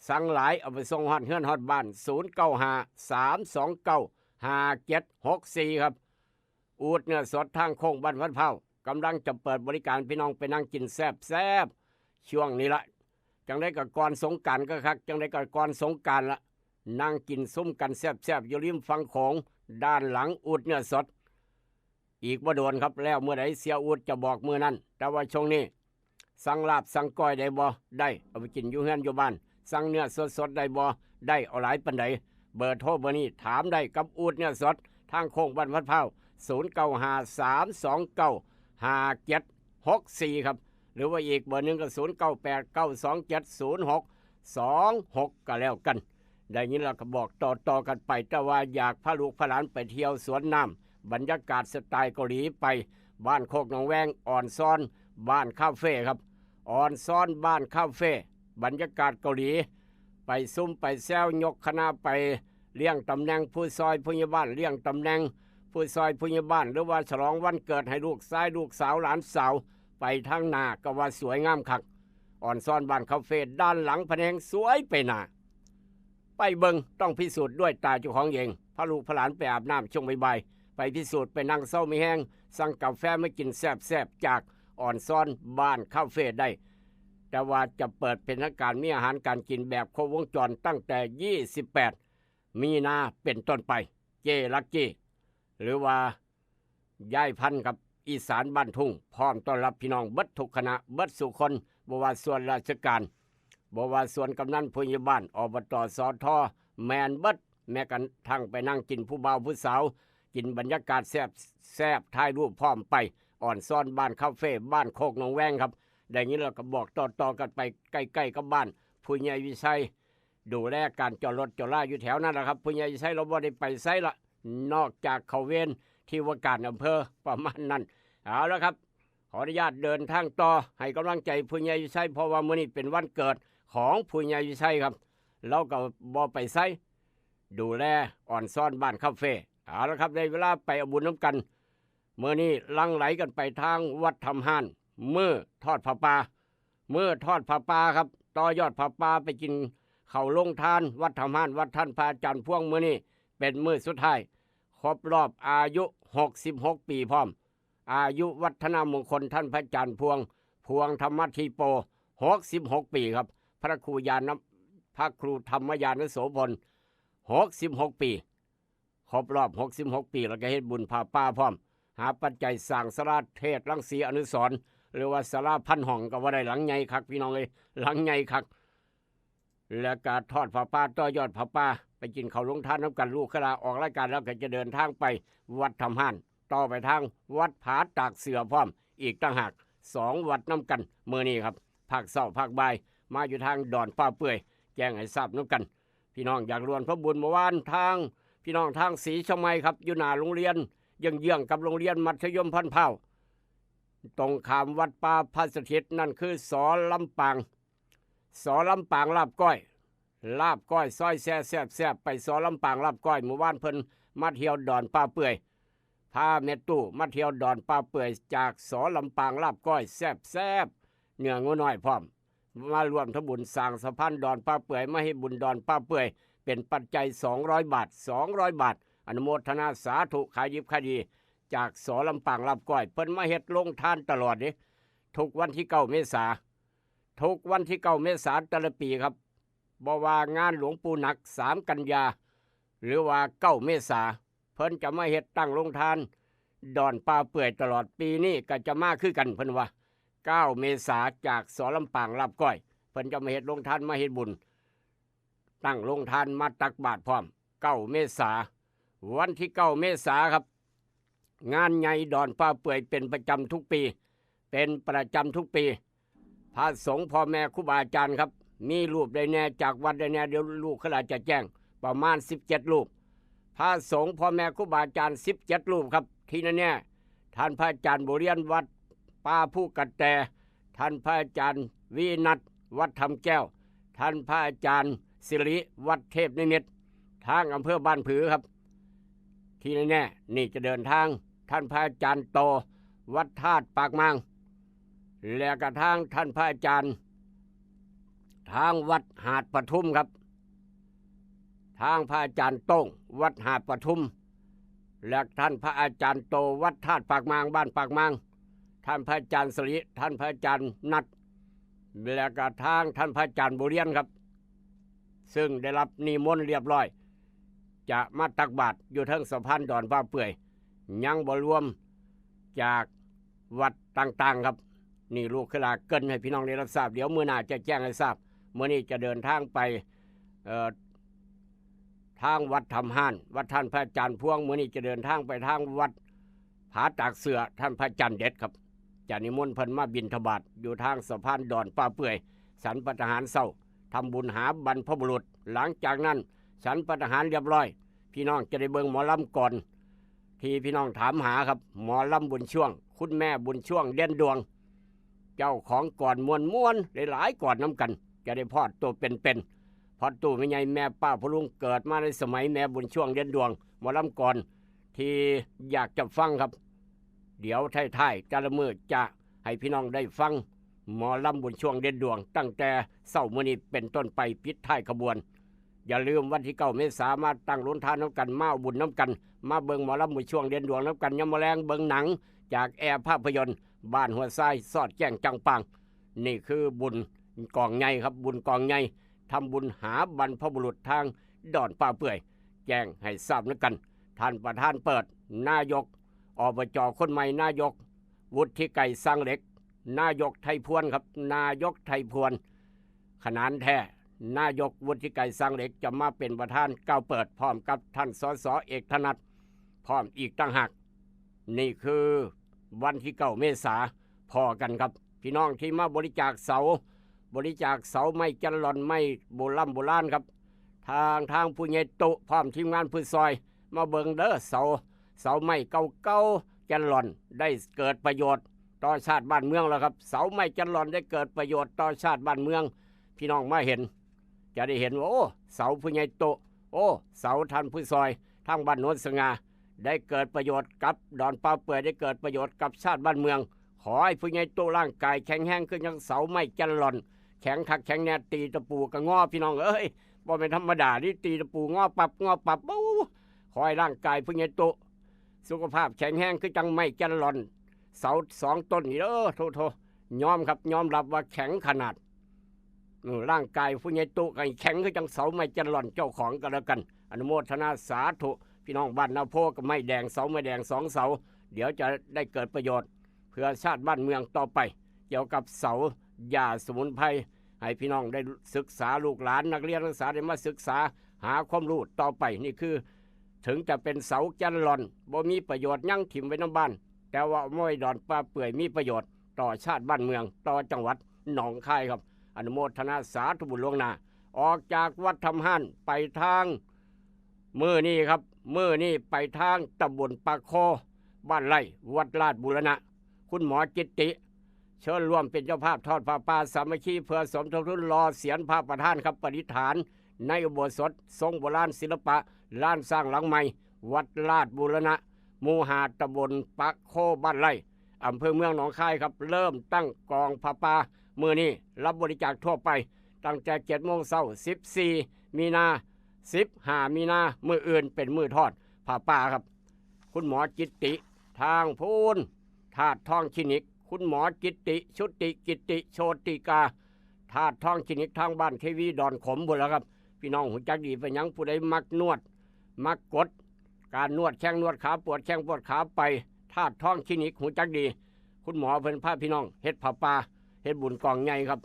สั่งหลายเอาไปส่งฮอดเฮือนฮอดบ้าน0953295764ครับอูดเนื้อสดทางโค้งบ้านวัดเผากำลังจะเปิดบริการพี่น้องไปนั่งกินแซ่บช่วงนี้ละจังได้กับก่อนสงกรานต์ก็คักจังได้กับก่อนสงกรานต์ละนั่งกินซุ้มกันแซ่บอยู่ริมฝั่งโขงด้านหลังอูดเนื้อสดอีกบ่โดนครับแล้วเมื่อใดเสียอูดจะบอกมื้อนั้นแต่ว่าช่วงนี้สั่งลาบสั่งก้อยได้บ่ได้เอาไปกินอยู่เฮือนอยู่บ้านสั่งเนื้อสดได้บ่ได้เอาหลายปานใดเบอร์โทรเบอร์นี้ถามได้กับอูดเนื้อสดทางโค้งบ้านวัดเผา0953295764ครับหรือว่าอีกเบอร์หนึ่งก็0989270626ก็แล้วกันได้ยินเราก็บอกต่อกันไปแต่ว่าอยากพาลูกพาหลานไปเที่ยวสวนน้ำบรรยากาศสไตล์เกาหลีไปบ้านโคกหนองแวงอ่อนซ้อนบ้านคาเฟ่ครับอ่อนซ้อนบ้านคาเฟ่บรรยากาศเกาหลีไปซุ่มไปแซวยกคณะไปเลี้ยงตำแหน่งผู้ซอยผู้ใหญ่บ้านเลี้ยงตำแหน่งผู้ซอยผู้ใหญ่บ้านหรือว่าฉลองวันเกิดให้ลูกชายลูกสาวหลานสาวไปทางหน้าก็ว่าสวยงามคักอ่อนซ้อนบ้านคาเฟ่ด้านหลังพะแนงสวยไปหน้า ไปเบิงต้องพิสูจน์ด้วยตาเจ้าของเองพาลูกพาหลานไปอาบน้ำช่วงบ่ายๆไปพิสูจน์ไปนั่งเศร้าไม่แห้งสั่งกาแฟมากินแซ่บๆจากอ่อนซ้อนบ้านคาเฟ่ได้แต่ว่าจะเปิดเป็นทางการมีอาหารการกินแบบครบวงจรตั้งแต่28มีนาเป็นต้นไปเจลักกี้หรือว่าย้ายพันธุ์กับอีสานบ้านทุ่งพร้อมต้อนรับพี่น้องเบิดทุกคณะเบิดสุคนบ่ว่าส่วนราชการบ่ว่าส่วนกำนันผู้ใหญ่บ้านอบตสทแมนเบิดแม้กันทั้งไปนั่งกินผู้บ่าวผู้สาวกินบรรยากาศแซ่บถ่ายรูปพร้อมไปอ่อนซ่อนบ้านคาเฟ่บ้านโคกหนองแวงครับได้ยินเราก็บอกต่อกันไปใกล้ๆกับบ้านผู้ใหญ่วิชัยดูแลการจอดรถจอดลาอยู่แถวนั้นแหละครับผู้ใหญ่วิชัยเราบ่ได้ไปไสละนอกจากเขาเวนที่ว่าการอำเภอประมาณนั้นเอาละครับขออนุญาตเดินทางต่อให้กำลังใจผู้ใหญ่วิชัยเพราะว่ามื้อนี้เป็นวันเกิดของผู้ใหญ่วิชัยครับเราก็บ่ไปไสดูแลอ่อนซ่อนบ้านคาเฟ่เอาละครับได้เวลาไปเอาบุญน้ำกันเมื่อนี้ลังไหลกันไปทางวัดทำห้านมื้อทอดผ้าป่าครับต่อยอดผ้าป่าไปกินข้าวลงทานวัดทำห้านวัดท่านพระอาจารย์พ่วงมื้อนี้เป็นมื้อสุดท้ายครบรอบอายุ66ปีพร้อมอายุวัฒนมงคลท่านพระอาจารย์พวงธรรมทีโป66ปีครับพระครูธรรมยานโสพล66ปีครบรอบ66ปีแล้วก็เฮ็ดบุญผ้าป่าพร้อมหาปัจจัยสร้างศาลาเทศรังสีอนุสรณ์หรือว่าศาลาพันห้องก็ว่าได้หลังใหญ่คักพี่น้องเลยหลังใหญ่คักแล้วก็ทอดผ้าป่าต่อยอดผ้าป่าไปกินข้าวลงทานน้ำกันลูกขลาออกรายการแล้วก็จะเดินทางไปวัดทำห้านต่อไปทางวัดผาตากเสือพร้อมอีกต่างหาก2วัดน้ำกันเมื่อนี้ครับภาคเช้าภาคบ่ายมาอยู่ทางดอนป้าเปื่อยแจ้งให้ทราบน้ำกันพี่น้องอยากรวนพระบุญเมื่อวานทางพี่น้องทางศรีชมัยครับอยู่หน้าโรงเรียนเยื้องกับโรงเรียนมัธยมพันเผาตรงข้ามวัดป่าพระสถิตนั่นคือสอลำปางลาบก้อยซอยแซ่บไปสอลำปางลาบก้อยเมื่อวานเพิ่นมาเที่ยวดอนป้าเปื่อยพาเมตู้มาเที่ยวดอนป้าเปื่อยจากสอลำปางลาบก้อยแซ่บเนื้องูน้อยพร้อมมารวมทำบุญสร้างสะพานดอนป้าเปื่อยมาให้บุญดอนป้าเปื่อยเป็นปัจจัย200 บาทอนุโมทนาสาธุขายยิบขายดีจากสอลำปางลาบก้อยเพิ่นมาเฮ็ดลงทานตลอดนี่ทุกวันที่9 เมษายนแต่ละปีครับบ่ว่างานหลวงปู่หนัก3 กันยาหรือว่า9 เมษายนเพิ่นจะมาเฮ็ดตั้งลงทานดอนป้าเปื่อยตลอดปีนี้ก็จะมาคือกันเพิ่นว่า9 เมษายนจากสอลำปางลาบก้อยเพิ่นจะมาเฮ็ดลงทานมาเฮ็ดบุญตั้งลงทานมาตักบาตรพร้อม9 เมษายนวันที่9 เมษายนครับงานใหญ่ดอนป้าเปื่อยเป็นประจำทุกปีพระสงฆ์พ่อแม่ครูบาอาจารย์ครับมีรูปได้แน่จากวัดได้แน่เดี๋ยวลูกขลาจะแจ้งประมาณ17 รูปพระสงฆ์พ่อแม่ครูบาอาจารย์17 รูปครับที่นั่นเนี่ยท่านพระอาจารย์บุเรียนวัดป่าผู้กัดแต่ท่านพระอาจารย์วินัทวัดธรรมแก้วท่านพระอาจารย์สิริวัดเทพนิมิตรทางอำเภอบ้านผือครับที่นั่นเนี่ยนี่จะเดินทางท่านพระอาจารย์โตวัดธาตุปากมังแล้วก็ทางท่านพระอาจารย์ทางวัดหาดปทุมครับทางพระอาจารย์โต้งวัดหาดปทุมและท่านพระอาจารย์โตวัดธาตุปากมังบ้านปากมังท่านพระอาจารย์สริท่านพระอาจารย์นัดและก็ทางท่านพระอาจารย์บุเรียนครับซึ่งได้รับนิมนต์เรียบร้อยจะมาตักบาตรอยู่ทั้งสะพานดอนป้าเปื่อยยังบ่รวมจากวัดต่างๆครับนี่ลูกขลาเกินให้พี่น้องได้รับทราบเดี๋ยวมื้อหน้าจะแจ้งให้ทราบมื้อนี้จะเดินทางไปทางวัดทำห้านวัดท่านพระอาจารย์พวงมื้อนี้จะเดินทางไปทางวัดผาตากเสือท่านพระอาจารย์เด็ดครับจะนิมนต์เพิ่นมาบิณฑบาตอยู่ทางสะพานดอนป้าเปื่อยฉันภัตตาหารเช้าทำบุญหาบรรพบุรุษหลังจากนั้นฉันภัตตาหารเรียบร้อยพี่น้องจะได้เบิ่งหมอลำก่อนที่พี่น้องถามหาครับหมอลำบุญช่วงคุณแม่บุญช่วงเด่นดวงเจ้าของก่อนม้วนหลายก่อนน้ำกันจะได้พอดตัวเป็นพอดตู้ไม่ใหญ่แม่ป้าพลุงเกิดมาในสมัยแม่บุญช่วงเด่นดวงหมอลำก่อนที่อยากจะฟังครับเดี๋ยวท้ายๆแต่ละมื้อจะให้พี่น้องได้ฟังหมอลำบุญช่วงเด่นดวงตั้งแต่เช้ามื้อนี้เป็นต้นไปปิดท้ายขบวน อย่าลืมวันที่9 เมษายนมาตั้งโรงทานน้ำกันมาเอาบุญน้ำกันมาเบิ่งหมอลำมื้อช่วงเดือนดวงน้ำกันยามมื้อแลงเบิ่งหนังจากแอร์ภาพยนตร์บ้านหัวไส้สอดแจ้งจังปังนี่คือบุญกองใหญ่ครับบุญกองใหญ่ทำบุญหาบรรพบุรุษทางดอนป่าเปื่อยแจ้งให้ทราบนึกกันท่านประธานเปิดนายกอบจคนใหม่นายกวุฒิไก่สร้างเหล็กนายกไทยพวนครับนายกไทยพวนขนานแท้นายกวุฒิไก่สร้างเหล็กจะมาเป็นประธานก้าวเปิดพร้อมกับท่านสสเอกธนัทพร้อมอีกตั้งหากนี่คือวันที่9 เมษายนพอกันครับพี่น้องที่มาบริจาคเสาไม้จันหล่อนไม้โบราณครับทางผู้ใหญ่ตุพร้อมทีมงานผู้ซอยมาเบิงเด้อเสาไม้เก่าจันหล่อนได้เกิดประโยชน์ต่อชาติบ้านเมืองแล้วครับเสาไม้จันหล่อนได้เกิดประโยชน์ต่อชาติบ้านเมืองพี่น้องมาเห็นจะได้เห็นว่าโอ้เสาผู้ใหญ่ตุโอ้เสาท่านผู้ซอยทางบ้านโนนสง่าได้เกิดประโยชน์กับดอนป่าเปื่อยได้เกิดประโยชน์กับชาติบ้านเมืองขอให้ผู้ใหญ่ตุร่างกายแข็งแรงขึ้นอย่างเสาไม้จันหล่อนแข็งคักแข็งแน่ตีตะปูกระง้อพี่น้องเอ้ยบ่เป็นธรรมดาที่ตีตะปูง้อปรับขอให้ร่างกายผู้ใหญ่ตุสุขภาพแข็งแรงคือจังไม้จันหล่อนเสา2 ต้นนี่โทยอมครับยอมรับว่าแข็งขนาดร่างกายผู้ใหญ่ตุก็แข็งคือจังเสาไม้จันหล่อนเจ้าของกันแล้วกันอนุโมทนาสาธุพี่น้องบ้านนาโพกับไม้แดงเสาไม้แดง2 เสาเดี๋ยวจะได้เกิดประโยชน์เพื่อชาติบ้านเมืองต่อไปเกี่ยวกับเสายาสมุนไพรให้พี่น้องได้ศึกษาลูกหลานนักเรียนนักศึกษาได้มาศึกษาหาความรู้ต่อไปนี่คือถึงจะเป็นเสาจันหล่อนบ่มีประโยชน์ยั่งถิ่มไว้น้ำบ้านแต่ว่าม้อยดอนป่าเปื่อยมีประโยชน์ต่อชาติบ้านเมืองต่อจังหวัดหนองคายครับอนุโมทนาสาธุบุญล่วงหน้าออกจากวัดทำห้านไปทางมือนี่ครับมือนี่ไปทางตำบลปากคอบ้านไร่วัดลาดบุรณะคุณหมอจิตติเชิญร่วมเป็นเจ้าภาพทอดผ้าป่าสามัคคีเพื่อสมทบทุนรอเสียนพระประธานครับปฏิฐานในอุโบสถทรงโบราณศิลปะล้านสร้างหลังใหม่วัดลาดบุรณะหมู่5 ตำบลปากโคบ้านไร่อำเภอเมืองหนองคายครับเริ่มตั้งกองผ้าป่ามื้อนี้รับบริจาคทั่วไปตั้งแต่7 โมงเช้า14 มีนา15 มีนามื้ออื่นเป็นมื้อทอดผ้าป่าครับคุณหมอจิตติทางพูนธาตุทองคลินิกคุณหมอจิตติชุติกิติโชติกาธาตุทองคลินิกทางบ้านเทวีดอนขมบุญแล้วครับพี่น้องหูจักดีไปยังผู้ใดมักนวดมักกดการนวดแข้งนวดขาปวดแข้งปวดขาไปธาตุทองคลินิกหูจักดีคุณหมอเพิ่นพาพี่น้องเฮ็ดผ้าป่าเฮ็ดบุญกองใหญ่ครับ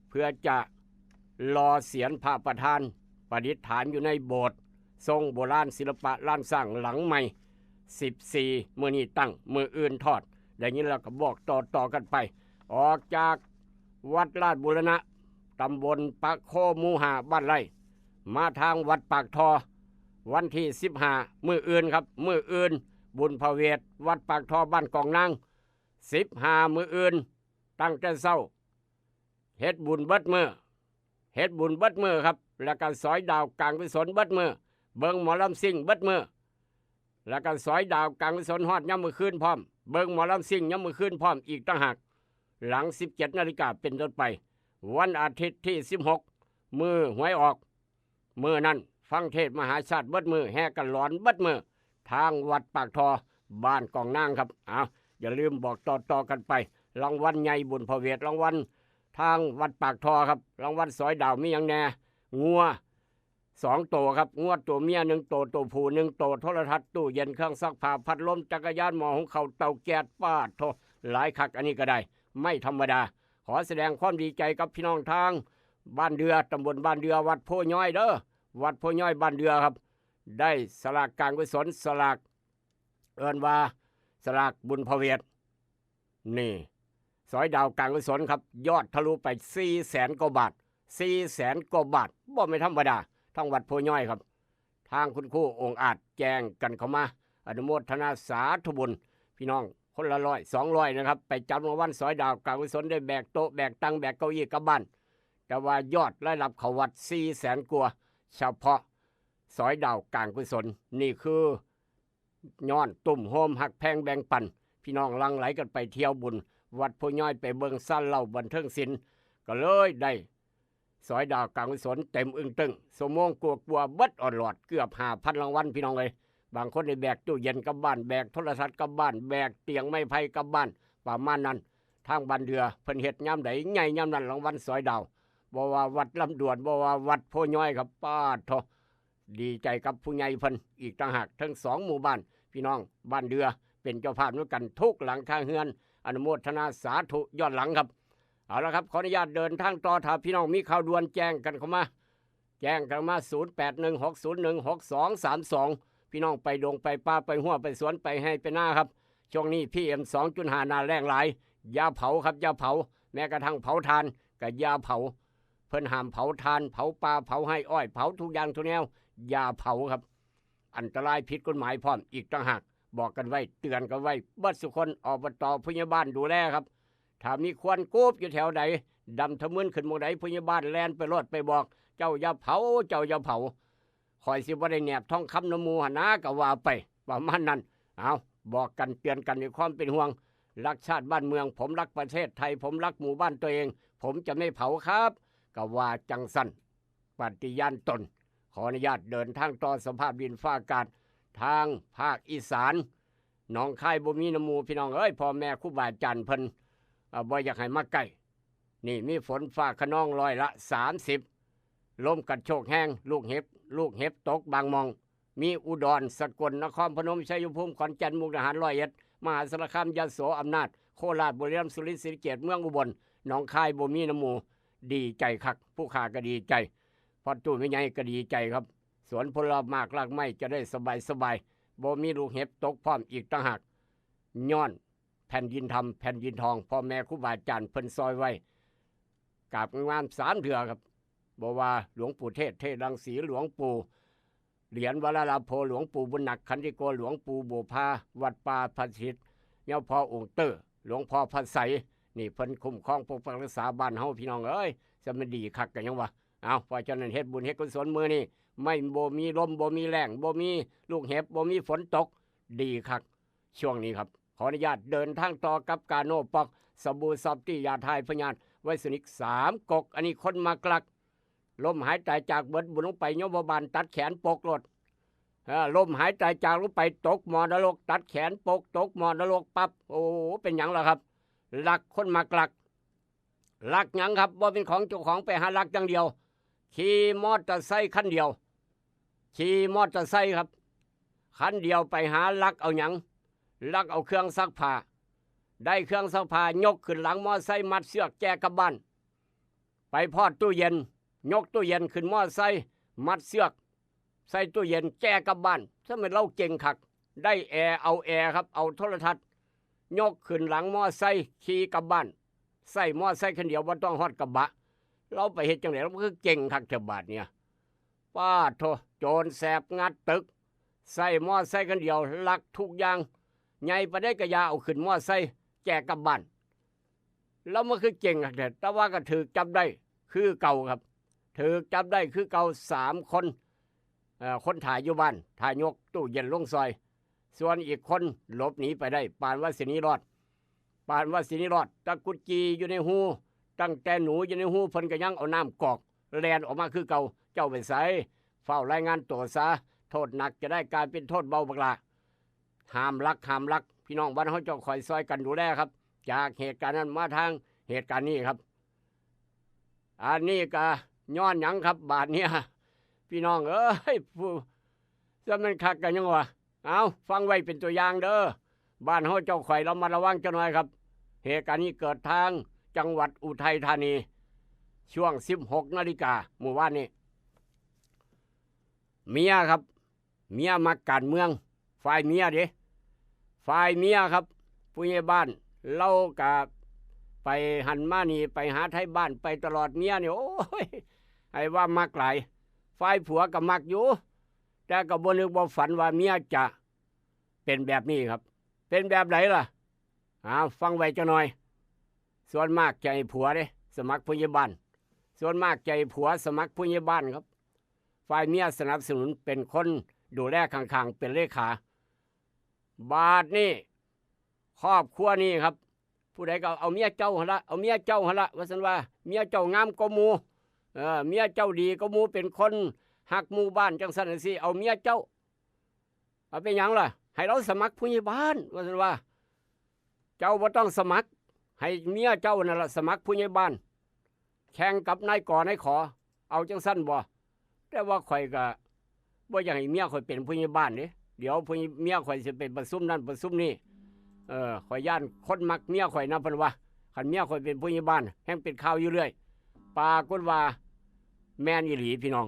เพื่อจะรอเสียนพระประธานประดิษฐานอยู่ในโบสถ์ทรงโบราณศิลปะล้านสร้างหลังใหม่14มื้อนี้ตั้งมื้ออื่นทอดได้ยินแล้วก็บอกต่อกันไปออกจากวัดลาดบุรณะตำบลปากโคหมู่5บ้านไร่มาทางวัดปากทอวันที่15มื้ออื่นครับมื้ออื่นบุญพระเวทวัดปากทอบ้านกองนาง15มื้ออื่นตั้งแต่เช้าเฮ็ดบุญเบิดมื้อครับแล้วก็สอยดาวกลางกุศลเบิดมื้อเบิ่งหมอลำซิ่งเบิดมื้อแล้วก็สอยดาวกลางกุศลฮอดยามมื้อคืนพร้อมเบิ่งหมอลำซิ่งยามมื้อคืนพร้อมอีกต่างหากหลัง 17 นาฬิกาเป็นต้นไปวันอาทิตย์ที่16มื้อหวยออกมื้อนั้นฟังเทศน์มหาชาติเบิดมื้อแห่กันหลอนเบิดมื้อทางวัดปากทอบ้านกองนางครับอย่าลืมบอกต่อกันไปรางวัลใหญ่บุญพระเวทรางวัลทางวัดปากทอครับรางวัลสอยดาวมีอย่างแน่งัว2 ตัวครับงวดตัวเมีย1 ตัวผู้1 ตัวโทรทัศน์ตู้เย็นเครื่องซักผ้าพัดลมจักรยานหม้อหุงข้าวเตาแก๊สป้าโทหลายคักอันนี้ก็ได้ไม่ธรรมดาขอแสดงความดีใจกับพี่น้องทางบ้านเดือตำบลบ้านเดือวัดโพย้อยเด้อวัดโพย้อยบ้านเดือครับได้สลากกลางกุศลสลากเอิ้นว่าสลากบุญพระเวทนี่สอยดาวกลางกุศลครับยอดทะลุไป 400,000 กว่าบาท 400,000 กว่าบาทบ่ไม่ธรรมดาทั้งวัดโพย้อยครับทางคุณครูองค์อาจแจ้งกันเข้ามาอนุโมทนาสาธุบุญพี่น้องคนละ100 200นะครับไปจำรางวัลสอยดาวกลางกุศลได้แบกโต๊ะแบกตังแบกเก้าอี้กลับบ้านแต่ว่ายอดรายรับเขาวัด 400,000 กว่าเฉพาะสอยดาวกลางกุศลนี่คือย้อนตุ่มโฮมหักแพงแบ่งปันพี่น้องหลั่งไหลกันไปเที่ยวบุญวัดโพย้อยไปเบิ่งซ่านเหล้าบันเทิงศิลป์ก็เลยได้ สอยดาวกลางกุศลเต็มอึ้งตึงสมงกลัวเบิดอ่อนหลอดเกือบ5,000รางวัลพี่น้องเลยบางคนได้แบกตู้เย็นกลับบ้านแบกโทรทัศน์กลับบ้านแบกเตียงไม้ไผ่กลับบ้านประมาณนั้นทางบ้านเรือเพิ่นเฮ็ดยามใดใหญ่ยามนั้นรางวัลสอยดาวบ่ว่าวัดลำดวนบ่ว่าวัดโพย้อยครับป้าดโทดีใจกับผู้ใหญ่เพิ่นอีกต่างหากทั้ง2หมู่บ้านพี่น้องบ้านเรือเป็นเจ้าภาพด้วยกันทุกหลังคาเฮือนอนุโมทนาสาธุย้อนหลังครับเอาละครับขออนุญาตเดินทางต่อถ้าพี่น้องมีข่าวด่วนแจ้งกันเข้ามา0816016232พี่น้องไปดงไปป่าไปหัวไปสวนไปให้ไปหน้าครับช่วงนี้ PM 2.5 นาแรงหลายอย่าเผาครับอย่าเผาแม้กระทั่งเผาทานก็อย่าเผาเพิ่นห้ามเผาทานเผาป่าเผาให้อ้อยเผาทุกอย่างทุกแนวอย่าเผาครับอันตรายผิดกฎหมายพร้อมอีกต่างหากบอกกันไว้เตือนกันไว้เบิดสุคนอบตพยาบาลดูแลครับถ้ามีควันกูบอยู่แถวใดดำทะมึนขึ้นหมู่ใดพยาบาลแลนไปรถไปบอกเจ้าอย่าเผาเจ้าอย่าเผาคอยสิบ่ได้แนบท้องคำน้ำมูหนนะก็ว่าไปประมาณนั้นเอาบอกกันเตือนกันด้วยความเป็นห่วงรักชาติบ้านเมืองผมรักประเทศไทยผมรักหมู่บ้านตัวเองผมจะไม่เผาครับก็ว่าจังสันปฏิญาณตนขออนุญาตเดินทางต่อสภาพดินฟ้าอากาศทางภาคอีสานหนองคายบ่มีน้ำมูพี่น้องเอ้ยพ่อแม่ครูบาอาจารย์เพิ่นบ่อยากให้มาใกล้นี่มีฝนฟ้าคะนอง30ลมกัดโชกแห้งลูกเห็บตกบางมองมีอุดรสกลนครพนมชัยภูมิขอนแก่นมุกดาหาร101มหาสารคามยโสอำนาจโคราชบุรีรัมย์สุรินทร์ศรีสะเกษเมืองอุบลหนองคายบ่มีน้ำมูดีใจคักผู้ค้าก็ดีใจพอตู้ไม่ใหญ่ก็ดีใจครับสวนผลไม้รากไม้จะได้สบายบ่มีลูกเห็บตกพร้อมอีกต่างหากย้อนแผ่นดินทำแผ่นดินทองพ่อแม่ครูบาอาจารย์เพิ่นซอยไว้กราบงาม3เดือครับบอกว่าหลวงปู่เทศรังสีหลวงปู่เหรียญวรลาโภหลวงปู่บุญหนักขันธิโกหลวงปู่บุพาวัดป่าพันธิตเจ้าพ่อองค์เตอร์หลวงพ่อพันใสนี่เพิ่นคุ้มครองปกปักรักษาบ้านเฮาพี่น้องเอ้ยจะมันดีคักกันยังวะเอาเพราะฉะนั้นเฮ็ดบุญเฮ็ดกุศลมื้อนี้ไม่บ่มีลมบ่มีแรงบ่มีลูกเห็บบ่มีฝนตกดีคักช่วงนี้ครับขออนุญาตเดินทางต่อกับกาโนปอกสบู่ซอฟตี้ยาทายพญานไวสนิก3กกอันนี้คนมากลักลมหายใจจากเบิดบุญลงไปโยมบาลตัดแขนปกรถลมหายใจจากลงไปตกมอนรกตัดแขนปกตกมอนรกปั๊บโอ้เป็นหยังล่ะครับลักคนมากลักลักหยังครับว่าเป็นของเจ้าของไปหาลักอย่างเดียวขี่มอเตอร์ไซค์คันเดียวขี่มอเตอร์ไซค์ครับคันเดียวไปหาลักเอาหยังลักเอาเครื่องซักผ้าได้เครื่องซักผ้ายกขึ้นหลังมอเตอร์ไซค์มัดเสือกแจกกลับบ้านไปพอดตู้เย็นยกตู้เย็นขึ้นมอเตอร์ไซค์มัดเสือกใส่ตู้เย็นแจกกลับบ้านถ้ามันเล่าเก่งคักได้แอร์เอาแอร์ครับเอาโทรทัศน์ยกขึ้นหลังมอเตอร์ไซค์ขี่กลับบ้านใส่มอเตอร์ไซค์คันเดียวบ่ต้องฮอดกระบะเราไปเฮ็ดจังได๋เราคือเก่งคักเถอะบาดเนี่ยป้าโธ่โจรแสบงัดตึกใส่มอไซค์คันเดียวลักทุกอย่างใหญ่ไปได้กระยาเอาขึ้นมอไซค์แจกกลับบ้านแล้วมันคือเก่งครับแต่ว่าก็ถือจับได้คือเก่าครับถือจับได้คือเก่า3คนคนถ่ายอยู่บ้านถ่ายยกตู้เย็นลงซอยส่วนอีกคนหลบหนีไปได้ปานว่าสินี้รอดตะกุดจีอยู่ในหูตั้งแต่หนูอยู่ในหูเพิ่นก็ยังเอาน้ำกอกแลนออกมาคือเก่าเจ้าไปใส่เฝ้ารายงานตัวซะโทษหนักจะได้กลายเป็นโทษเบาบักละห้ามลักพี่น้องบ้านเฮาเจ้าคอยซอยกันดูแลครับจากเหตุการณ์นั้นมาทางเหตุการณ์นี้ครับอันนี้ก็ย้อนหยังครับบาดเนี้ยพี่น้องเอ้ยผู้จะมันคักกันยังวะเอาฟังไว้เป็นตัวอย่างเด้อบ้านเฮาเจ้าข่อยเรามาระวังจังหน่อยครับเหตุการณ์นี้เกิดทางจังหวัดอุทัยธานีช่วง 16 นาฬิกาเมื่อวานนี้เมียครับเมียมาการเมืองฝ่ายเมียครับผู้ใหญ่บ้านเล่ากับไปหันมานี่ไปหาไทยบ้านไปตลอดเมียเนี่ยโอ้ยไอ้ว่ามักหลายฝ่ายผัวก็มักอยู่แต่ก็บ่นึกบ่ฝันว่าเมียจะเป็นแบบนี้ครับเป็นแบบไหนล่ะฟังไว้จังหน่อยส่วนมากใจผัวเด้สมัครผู้ใหญ่บ้านส่วนมากใจผัวสมัครผู้ใหญ่บ้านครับฝ่ายเมียสนับสนุนเป็นคนดูแลข้างๆเป็นเลขาบาทนี่ครอบครัวนี่ครับผู้ใดก็เอาเมียเจ้าหั่นละว่าซั่นว่าเมียเจ้างามกว่าหมู่ เมียเจ้าดีก็หมู่เป็นคนหักหมู่บ้านจังซั่นสิเอาเมียเจ้าเอาเป็นหยังล่ะให้เราสมัครผู้ใหญ่บ้านว่าซั่นว่าเจ้าบ่ต้องสมัครให้เมียเจ้านั่นล่ะสมัครผู้ใหญ่บ้านแข่งกับนายกนายขอเอาจังซั่นบ่แต่ว่าข่อยก็บ่อยากให้เมียข่อยเป็นผู้ใหญ่บ้านเด้เดี๋ยวผู้เมียข่อยสิไปประชุมนั่นประชุมนี่ข่อยย่านคนมักเมียข่อยนะเพิ่นว่าคันเมียข่อยเป็นผู้ใหญ่บ้านแห่งเป็นข่าวอยู่เรื่อยปรากฏว่าแม่นอีหลีพี่น้อง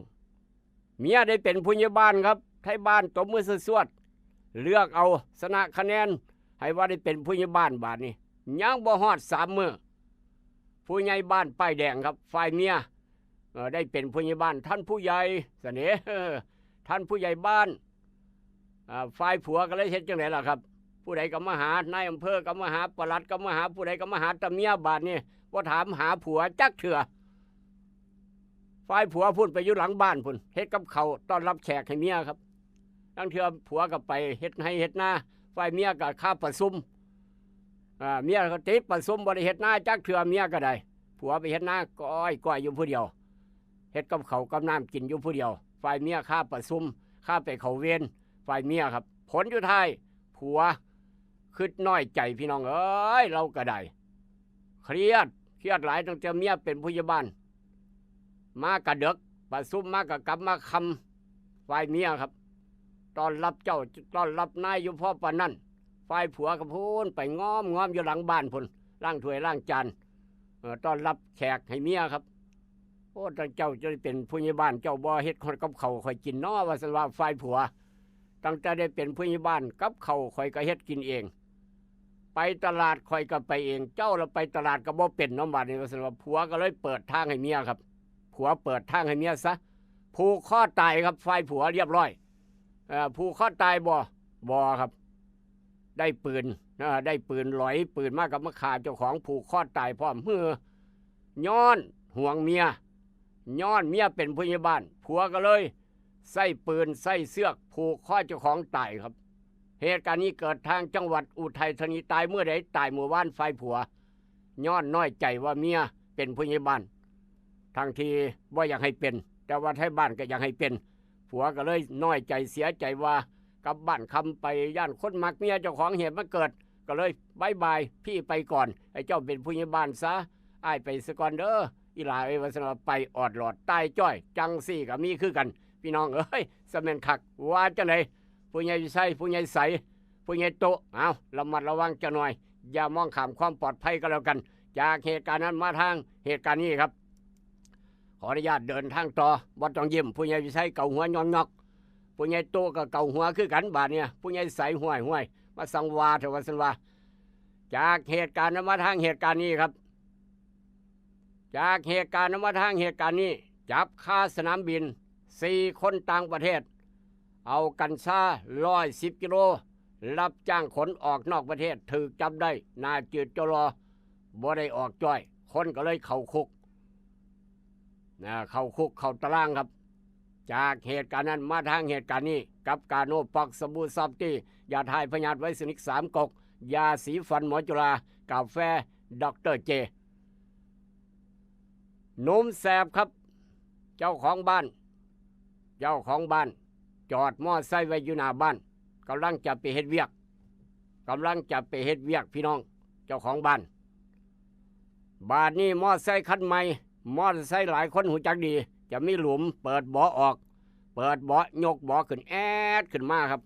เมียได้เป็นผู้ใหญ่บ้านครับไทยบ้านตบมือสวดๆเลือกเอาชนะคะแนนให้ว่าได้เป็นผู้ใหญ่บ้านบาดนี้ยังบ่ฮอด3 มื้อผู้ใหญ่บ้านป้ายแดงครับฝ่ายเมียได้เป็นผู้ใหญ่บ้านท่านผู้ใหญ่เสน่ห์ท่านผู้ใหญ่บ้านฝ่ายผัวก็เลยเฮ็ดจังได๋ล่ะครับผู้ใดก็มาหานายอำเภอก็มาหาปลัดก็มาหาผู้ใดก็มาหาตะเมียบาดนี้บ่ถามหาผัวจักเถื่อฝ่ายผัวพุ่นไปอยู่หลังบ้านพุ่นเฮ็ดกับข้าวต้อนรับแขกให้เมียครับทั้งเถื่อผัวก็ไปเฮ็ดให้เฮ็ดนาฝ่ายเมียก็ค่าประชุมเมียก็ติดประชุมบ่ได้เฮ็ดนาจักเถื่อเมียก็ได้ผัวไปเฮ็ดนาก้อยอยู่ผู้เดียวเฮ็ดกับข้าวกับน้ำกินอยู่ผู้เดียวฝ่ายเมียค่าประชุมค่าไปเข้าเวรฝ่ายเมียครับผลอยู่ท้ายผัวคิดน้อยใจพี่น้องเอ้ยเราก็ได้เครียดหลายตั้งแต่เมียเป็นผู้ใหญ่บ้านมากระเดกประชุมมากระกลับมาคำฝ่ายเมียครับตอนรับเจ้าตอนรับนายอยู่พ่อปานนั้นฝ่ายผัวกับพูนไปง้อมอยู่หลังบ้านพุ่นล้างถ้วยล้างจานตอนรับแขกให้เมียครับโอ้ตั้งเจ้าจะเป็นผู้ใหญ่บ้านเจ้าบ่เฮ็ดคนกับเขาค่อยกินน้อว่าซั่นว่าฝ่ายผัวตั้งแต่ได้เป็นผู้ใหญ่บ้านกับเขาค่อยก็เฮ็ดกินเองไปตลาดค่อยก็ไปเองเจ้าเราไปตลาดก็บ่เป็นน้ำบาดนี่ว่าซั่นว่าผัวก็เลยเปิดทางให้เมียครับผัวเปิดทางให้เมียซะผูกคอตายครับฝ่ายผัวเรียบร้อยผูกคอตายบ่ครับได้ปืนได้ปืนหลอยปืนมากับมาฆ่าเจ้าของผูกคอตายพร้อมย้อนห่วงเมียย้อนเมียเป็นผู้ใหญ่บ้านผัวก็เลยใส่ปืนใส่เสือกผูกคอเจ้าของตายครับเหตุการณ์นี้เกิดทางจังหวัดอุทัยธานีตายเมื่อใดตายเมื่อวานฝ่ายผัวย้อนน้อยใจว่าเมียเป็นผู้ใหญ่บ้านทั้งที่บ่อยากให้เป็นแต่ว่าไทยบ้านก็อยากให้เป็นผัวก็เลยน้อยใจเสียใจว่ากลับบ้านคำไปย่านคนมักเมียเจ้าของเหตุมาเกิดก็เลยบายพี่ไปก่อนไอ้เจ้าเป็นผู้ใหญ่บ้านซะอ้ายไปซะก่อนเด้ออีหลาเอ้ยว่าซั่นว่าไปออดหลอดตายจ้อยจังซี่ก็มีคือกันพี่น้องเอ้ยสะแม่นคักว่าจังได๋ผู้ใหญ่ใส่ผู้ใหญ่ใสผู้ใหญ่โตเอาระมัดระวังจักหน่อยอย่ามองข้ามความปลอดภัยก็แล้วกันจากเหตุการณ์นั้นมาทางเหตุการณ์นี้ครับขออนุญาตเดินทางต่อบ่ต้องยิ้มผู้ใหญ่ใสเก่าหัวยองๆผู้ใหญ่โตก็เก่าหัวคือกันบาดเนี่ยผู้ใหญ่ใสห้วยมาสังวาเถอะว่าซั่นว่าจากเหตุการณ์นั้นมาทางเหตุการณ์นี้ครับจากเหตุการณ์นั้นมาทางเหตุการณ์นี้จับคาสนามบิน4 คนต่างประเทศเอากัญชา110 กิโลรับจ้างขนออกนอกประเทศถูกจับได้นาจืดจรอบ่ได้ออกจ้อยคนก็เลยเข้าคุกเข้าตารางครับจากเหตุการณ์นั้นมาทางเหตุการณ์นี้กับกาโนปักสบู่ซอฟตี้ยาทายพยาธิไวซินิก3 กกยาสีฟันหมอจุฬากาแฟดรเจนมแสบครับเจ้าของบ้านจอดมอไซค์ไว้อยู่หน้าบ้านกำลังจะไปเฮ็ดเวียกพี่น้องเจ้าของบ้านนี้มอไซค์คันใหม่มอไซค์หลายคนหูจักดีจะมีหลุมเปิดเบาะออกเปิดเบาะยกเบาะขึ้นแอดขึ้นมาครับ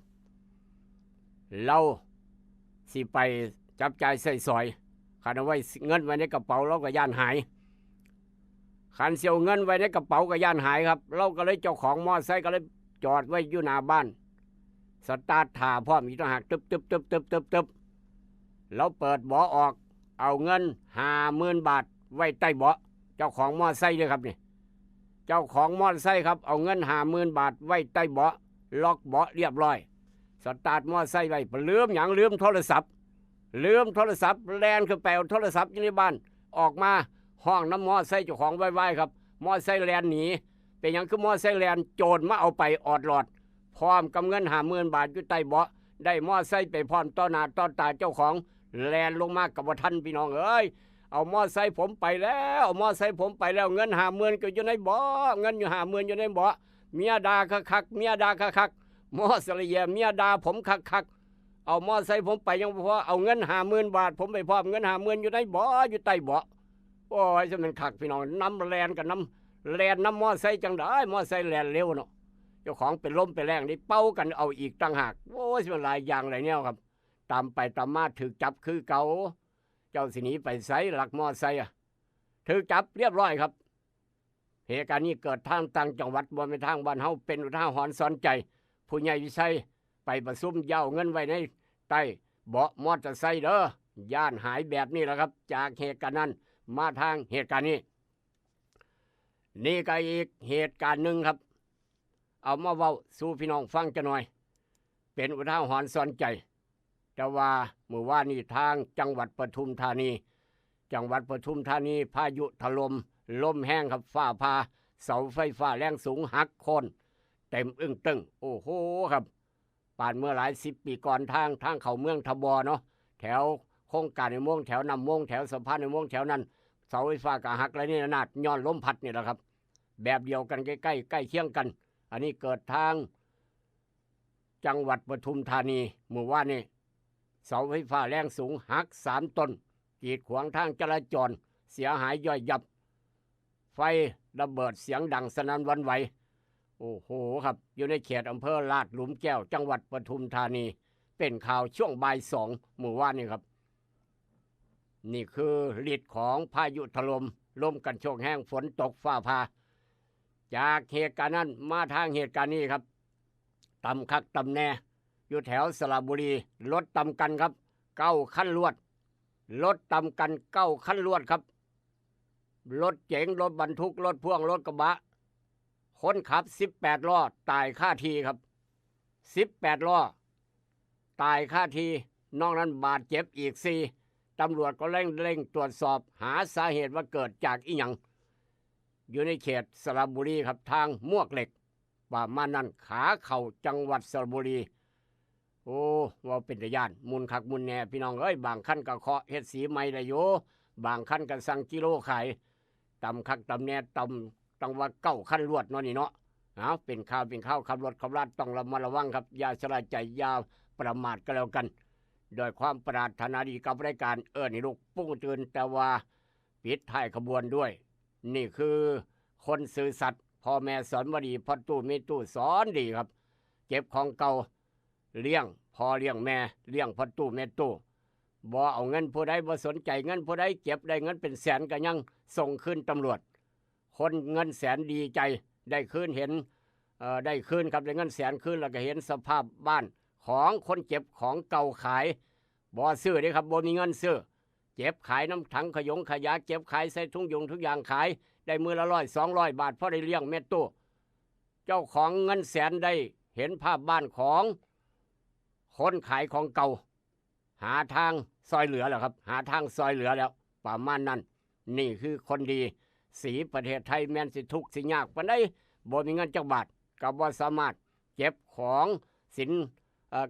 เราสิไปจับจ่ายใส่ซอยคันเอาไว้เงินไว้ในกระเป๋าเราก็ย่านหายคันเสียวเงินไว้ในกระเป๋าก็ย่านหายครับเราก็เลยเจ้าของมอไซค์ก็เลยจอดไว้อยู่หน้าบ้านสตาร์ทถ่าพร้อมอีกต่างหากตึบเราเปิดเบาะออกเอาเงิน50,000 บาทไว้ใต้เบาะเจ้าของมอไซค์เลยครับนี่เจ้าของมอไซค์ครับเอาเงิน50,000 บาทไว้ใต้เบาะล็อกเบาะเรียบร้อยสตาร์ทมอไซค์ไว้ลืมโทรศัพท์แลนขึ้นไปเอาโทรศัพท์อยู่ในบ้านออกมาห้องน้ำมอไซค์เจ้าของไว้ครับมอไซค์แลนหนีเป็นอย่างคือมอไซค์แลนโจรมาเอาไปออดหลอดพร้อมกับเงิน50,000 บาทอยู่ใต้เบาะได้มอไซค์ไปพร้อมต่อหน้าต่อตาเจ้าของแลนลงมากับบ่ทันพี่น้องเอ้ย เอามอไซค์ผมไปแล้วเอามอไซค์ผมไปแล้วเงิน50,000ก็อยู่ในบ่อเงินอยู่50,000อยู่ในบ่อเมียด่าคักๆเมียด่าคักๆมอสละเอียเมียด่าผมคักๆเอามอไซค์ผมไปยังบ่พอเอาเงิน50,000 บาทผมไปพร้อมเงิน50,000อยู่ในบ่ออยู่ใต้บ่อโอ้ยจะเป็นคักพี่น้องน้ำแลนกับน้ำแลนน้ำมอไซค์จังได้มอไซค์แลนเร็วเนาะเจ้าของเป็นลมเป็นแรงนี่เป้ากันเอาอีกต่างหากโอ้ยเป็นหลายอย่างหลายแนวครับตามไปตามมาถูกจับคือเก่าเจ้าสิหนีไปไสหลักมอไซค์ถูกจับเรียบร้อยครับเหตุการณ์นี้เกิดทางต่างจังหวัดบ่เป็นทางบ้านเฮาเป็นอุทาหรณ์สอนใจผู้ใหญ่วิชัยไปประชุมเย้าเงินไว้ในใต้เบาะมอเตอร์ไซค์เด้อย่านหายแบบนี้แหละครับจากเหตุการณ์นั้นมาทางเหตุการณ์นี้นี่ก็อีกเหตุการณ์หนึ่งครับเอามาเว้าสู่พี่น้องฟังจะหน่อยเป็นอุทาหรณ์สอนใจแต่ว่าเมื่อวานนี้ทางจังหวัดปทุมธานีพายุถล่มลมแห้งครับฟ้าผ่าเสาไฟฟ้าแรงสูงหักโค่นเต็มอึ้งตึงโอ้โหครับป่านเมื่อหลาย10 ปีก่อนทางเข้าเมืองทบเนาะแถวโครงการในม่วงแถวนำม่วงแถวสะพานในม่วงแถวนั้นเสาไฟฟ้าก็หักและนี่นาดย้อนลมพัดนี่แหละครับแบบเดียวกันใกล้เคียงกันอันนี้เกิดทางจังหวัดปทุมธานีเมื่อวานนี้เสาไฟฟ้าแรงสูงหัก3 ต้นกีดขวางทางจราจรเสียหายย่อยยับไฟระเบิดเสียงดังสนั่นหวั่นไหวโอ้โหครับอยู่ในเขตอำเภอลาดหลุมแก้วจังหวัดปทุมธานีเป็นข่าวช่วงบ่าย2เมื่อวานนี้ครับนี่คือฤทธิ์ของพายุถล่มลมกันโชกแห้งฝนตกฟ้าผ่าจากเหตุการณ์นั้นมาทางเหตุการณ์นี้ครับตำคักตำแน่อยู่แถวสระบุรีรถตำกันครับ9 คันรวดรถตำกัน9 คันรวดครับรถเก๋งรถบรรทุกรถพ่วงรถกระบะคนขับ18 ล้อตายคาที่ครับ18 ล้อตายคาที่นอกนั้นบาดเจ็บอีก4ตำรวจก็เร่งตรวจสอบหาสาเหตุว่าเกิดจากอีหยังอยู่ในเขตสระบุรีครับทางมวกเหล็กว่ามานั่นขาเข่าจังหวัดสระบุรีโอ้ว่าเป็นตะย่านมุนคักมุนแน่พี่น้องเอ้ยบางขั้นก็เคาะเฮ็ดสีใหม่ได้อยู่บางขั้นก็สั่งกิโลขายตำคักตำแน่ตำว่า9 คันรวดเนาะนี่เนาะเป็นข่าวขับรถขับราต้องระมัดระวังครับอย่าชะล่าใจอย่าประมาทก็แล้วกันโดยความปรารถนาดีกับรายการให้ลูกปุ้งตื่นแต่ว่าปิดท้ายขบวนด้วยนี่คือคนซื่อสัตย์พ่อแม่สอนว่าดีพ่อตู้แม่ตู้สอนดีครับเก็บของเก่าเลี้ยงพ่อเลี้ยงแม่เลี้ยงพ่อตู้แม่ตู้บ่เอาเงินผู้ใดบ่สนใจเงินผู้ใดเก็บได้เงินเป็นแสนก็ยังส่งคืนตำรวจคนเงินแสนดีใจได้คืนเห็นได้คืนครับได้เงินแสนคืนแล้วก็เห็นสภาพบ้านของคนเก็บของเก่าขายบ่ซื้อเด้ครับบ่มีเงินซื้อเก็บขายน้ำถังขยงขยะเก็บขายใส่ถุงยงทุกอย่างขายได้มือละ100-200 บาทเพราะได้เลี้ยงแม่ตู้เจ้าของเงินแสนได้เห็นภาพบ้านของคนขายของเก่าหาทางซอยเหลือแล้วครับหาทางซอยเหลือแล้วประมาณนั้นนี่คือคนดีสีประเทศไทยแม่นสิทุกข์สิยากปานใดบ่มีเงินจักบาทก็บ่สามารถเก็บของสิน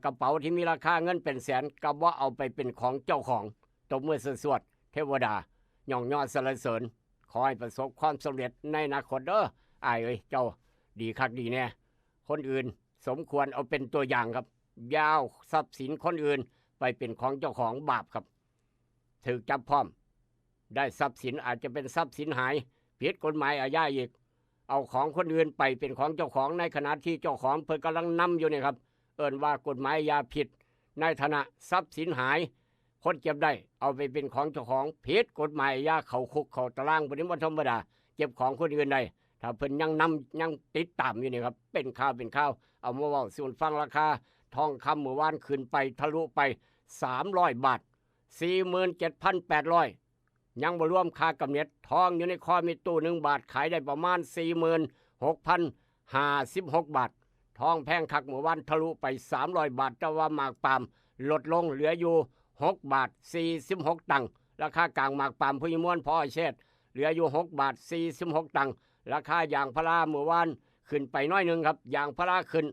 กระเป๋าที่มีราคาเงินเป็นแสนก็บ่เอาไปเป็นของเจ้าของตบมือสวดเทวดาย่องยอดสรรเสริญขอให้ประสบความสำเร็จในอนาคตเด้ออ้ายเอ้ยเจ้าดีคักดีแน่คนอื่นสมควรเอาเป็นตัวอย่างครับยาวทรัพย์สินคนอื่นไปเป็นของเจ้าของบาปครับถูกจับพร้อมได้ทรัพย์สินอาจจะเป็นทรัพย์สินหายผิดกฎหมายอาญาอีกเอาของคนอื่นไปเป็นของเจ้าของในขณะที่เจ้าของเพิ่นกำลังนำอยู่เนี่ยครับว่ากฎหมายอาญาผิดในฐานะทรัพย์สินหายคนเก็บได้เอาไปเป็นของเจ้าของผิดกฎหมายอาญาเข้าคุกเข้าตารางบ่ได้บ่ธรรมดาเก็บของคนอื่นได้ถ้าเพิ่นยังติดตามอยู่นี่ครับเป็นข่าวเอามาเว้าสู่ฟังราคาทองคำเมื่อวานขึ้นไปทะลุไป300 บาท 47,800 ยังบ่รวมค่ากำเนิดทองอยู่ในคอมีตู้1 บาทขายได้ประมาณ 46,056 บาททองแพงคักเมื่อวานทะลุไป300 บาทแต่ว่าหมากปาล์มลดลงเหลืออยู่6 บาท 46 ตังค์ราคากลางหมากปาล์มพุยม้วนพอเชษเหลืออยู่6 บาท 46 ตังค์ราคายางพาราเมื่อวานขึ้นไปน้อยนึงครับยางพาราขึ้น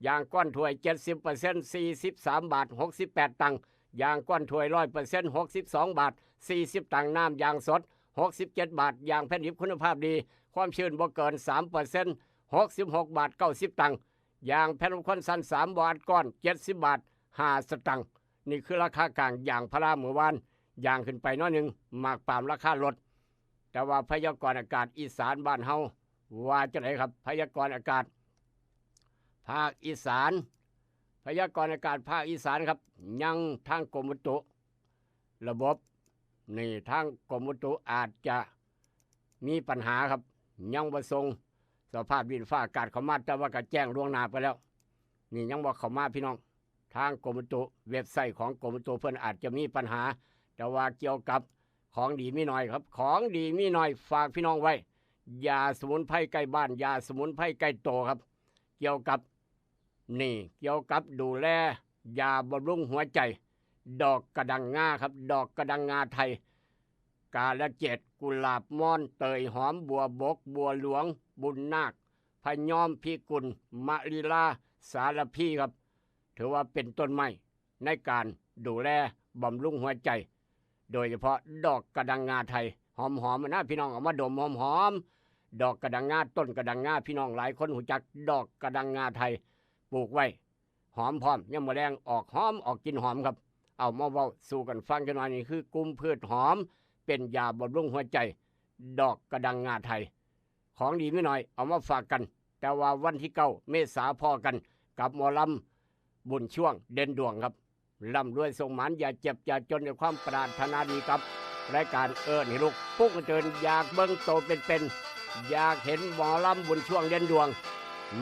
ยางก้อนถ้วย 70% 43 บาท 68 ตังค์ ยางก้อนถ้วย100% 62 บาท 40 ตังค์น้ำยางสด 67 บาทยางแผ่นดิบคุณภาพดีความชื้นบ่เกิน 3% 66 บาท 90 ตังค์ยางแผ่นคอนซัน3 บาทก้อน 70 บาท 5 สตังค์นี่คือราคากลางยางพาราเมื่อวานยางขึ้นไปน้อยหนึ่งหมากปาล์มราคาลดแต่ว่าพยากรณ์อากาศอีสานบ้านเฮาว่าจะไหนครับพยากรณ์อากาศภาคอีสานพยากรณ์อากาศภาคอีสานครับยังทางกรมอุตุระบบนี่ทางกรมอุตุอาจจะมีปัญหาครับยังบ่ส่งสภาพดินฟ้าอากาศเข้ามาแต่ว่าก็แจ้งล่วงหน้าไปแล้วนี่ยังบ่เข้ามาพี่น้องทางกรมอุตุเว็บไซต์ของกรมอุตุเพิ่นอาจจะมีปัญหาแต่ว่าเกี่ยวกับของดีมีน้อยครับของดีมีน้อยฝากพี่น้องไว้ยาสมุนไพรใกล้บ้านยาสมุนไพรใกล้โตครับเกี่ยวกับดูแลยาบำรุงหัวใจดอกกระดังงาครับดอกกระดังงาไทยกาลเจดกุหลาบม่อนเตยหอมบัวบกบัวหลวงบุญนาคพะยอมพิกุลมะลิลาสารพีครับถือว่าเป็นต้นไม้ในการดูแลบำรุงหัวใจโดยเฉพาะดอกกระดังงาไทยหอมๆนะพี่น้องเอามาดมหอมดอกกระดังงาต้นกระดังงาพี่น้องหลายคนหูจักดอกกระดังงาไทยปลูกไว้หอมพร้อมยังแมลงออกหอมออกกินหอมครับเอามาเว้าสู่กันฟังกันหน่อยนี่คือกลุ่มพืชหอมเป็นยาบำรุงหัวใจดอกกระดังงาไทยของดีไม่น้อยเอามาฝากกันแต่ว่าวันที่9 เมษายนพอกันกับหมอลำบุญช่วงเด่นดวงครับร่ำรวยทรงหมันอย่าเจ็บอย่าจนในความปรารถนาดีครับรายการให้ลูกปุ๊กเจินอยากเบิ่งโตเป็นอยากเห็นหมอลำบุญช่วงเด่นดวง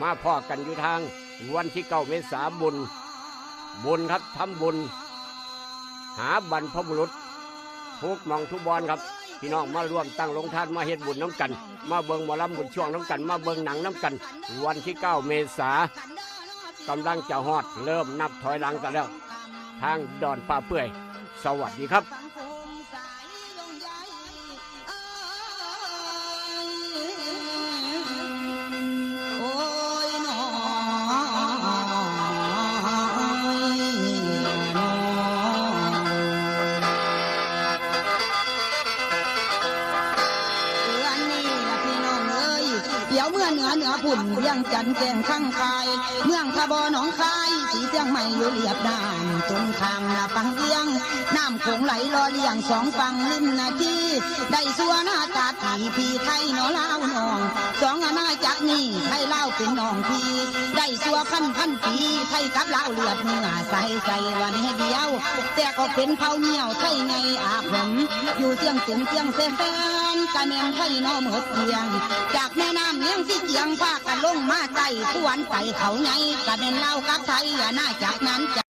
มาพอกันอยู่ทางวันที่9 เมษายนบุญครับทำบุญหาบรรพบุรุษทุกหม่องทุกบอนครับพี่น้องมาร่วมตั้งโรงทานมาเฮ็ดบุญน้ำกันมาเบิ่งหมอลำบุญช่วงน้ำกันมาเบิ่งหนังน้ำกันวันที่9 เมษายนกำลังจะฮอดเริ่มนับถอยหลังกันแล้วทางดอนป่าเปื่อยสวัสดีครับ พุ่นเวียงจันทร์แจ้งข้างคายเมืองทบหนองคายสีเสียงใหม่อยู่เรียบด่านจนทางนาปังเอียงน้ำโขงไหลรอเลี้ยงสองฝั่งริมนาทีได้สัวหน้าตาถีพี่ไทยหนอลาวน้องสองอาณาจักรนี้ไทยลาวเป็นน้องพี่ได้สัวพันปีไทยกับลาวเลือดเนื้อใส่วันให้เดียวแต่ก็เป็นเผาเหี่ยวไทยไงอาผมอยู่เสียงเสียงเสียงแฟนกะแมนไทยน้อหมดเสียงจากแม่น้ำเลี้ยงที่เจียงพากันลงมาใต้ทวนไปเขาไงกะแมนลาวกับไทยน่าจากนั้น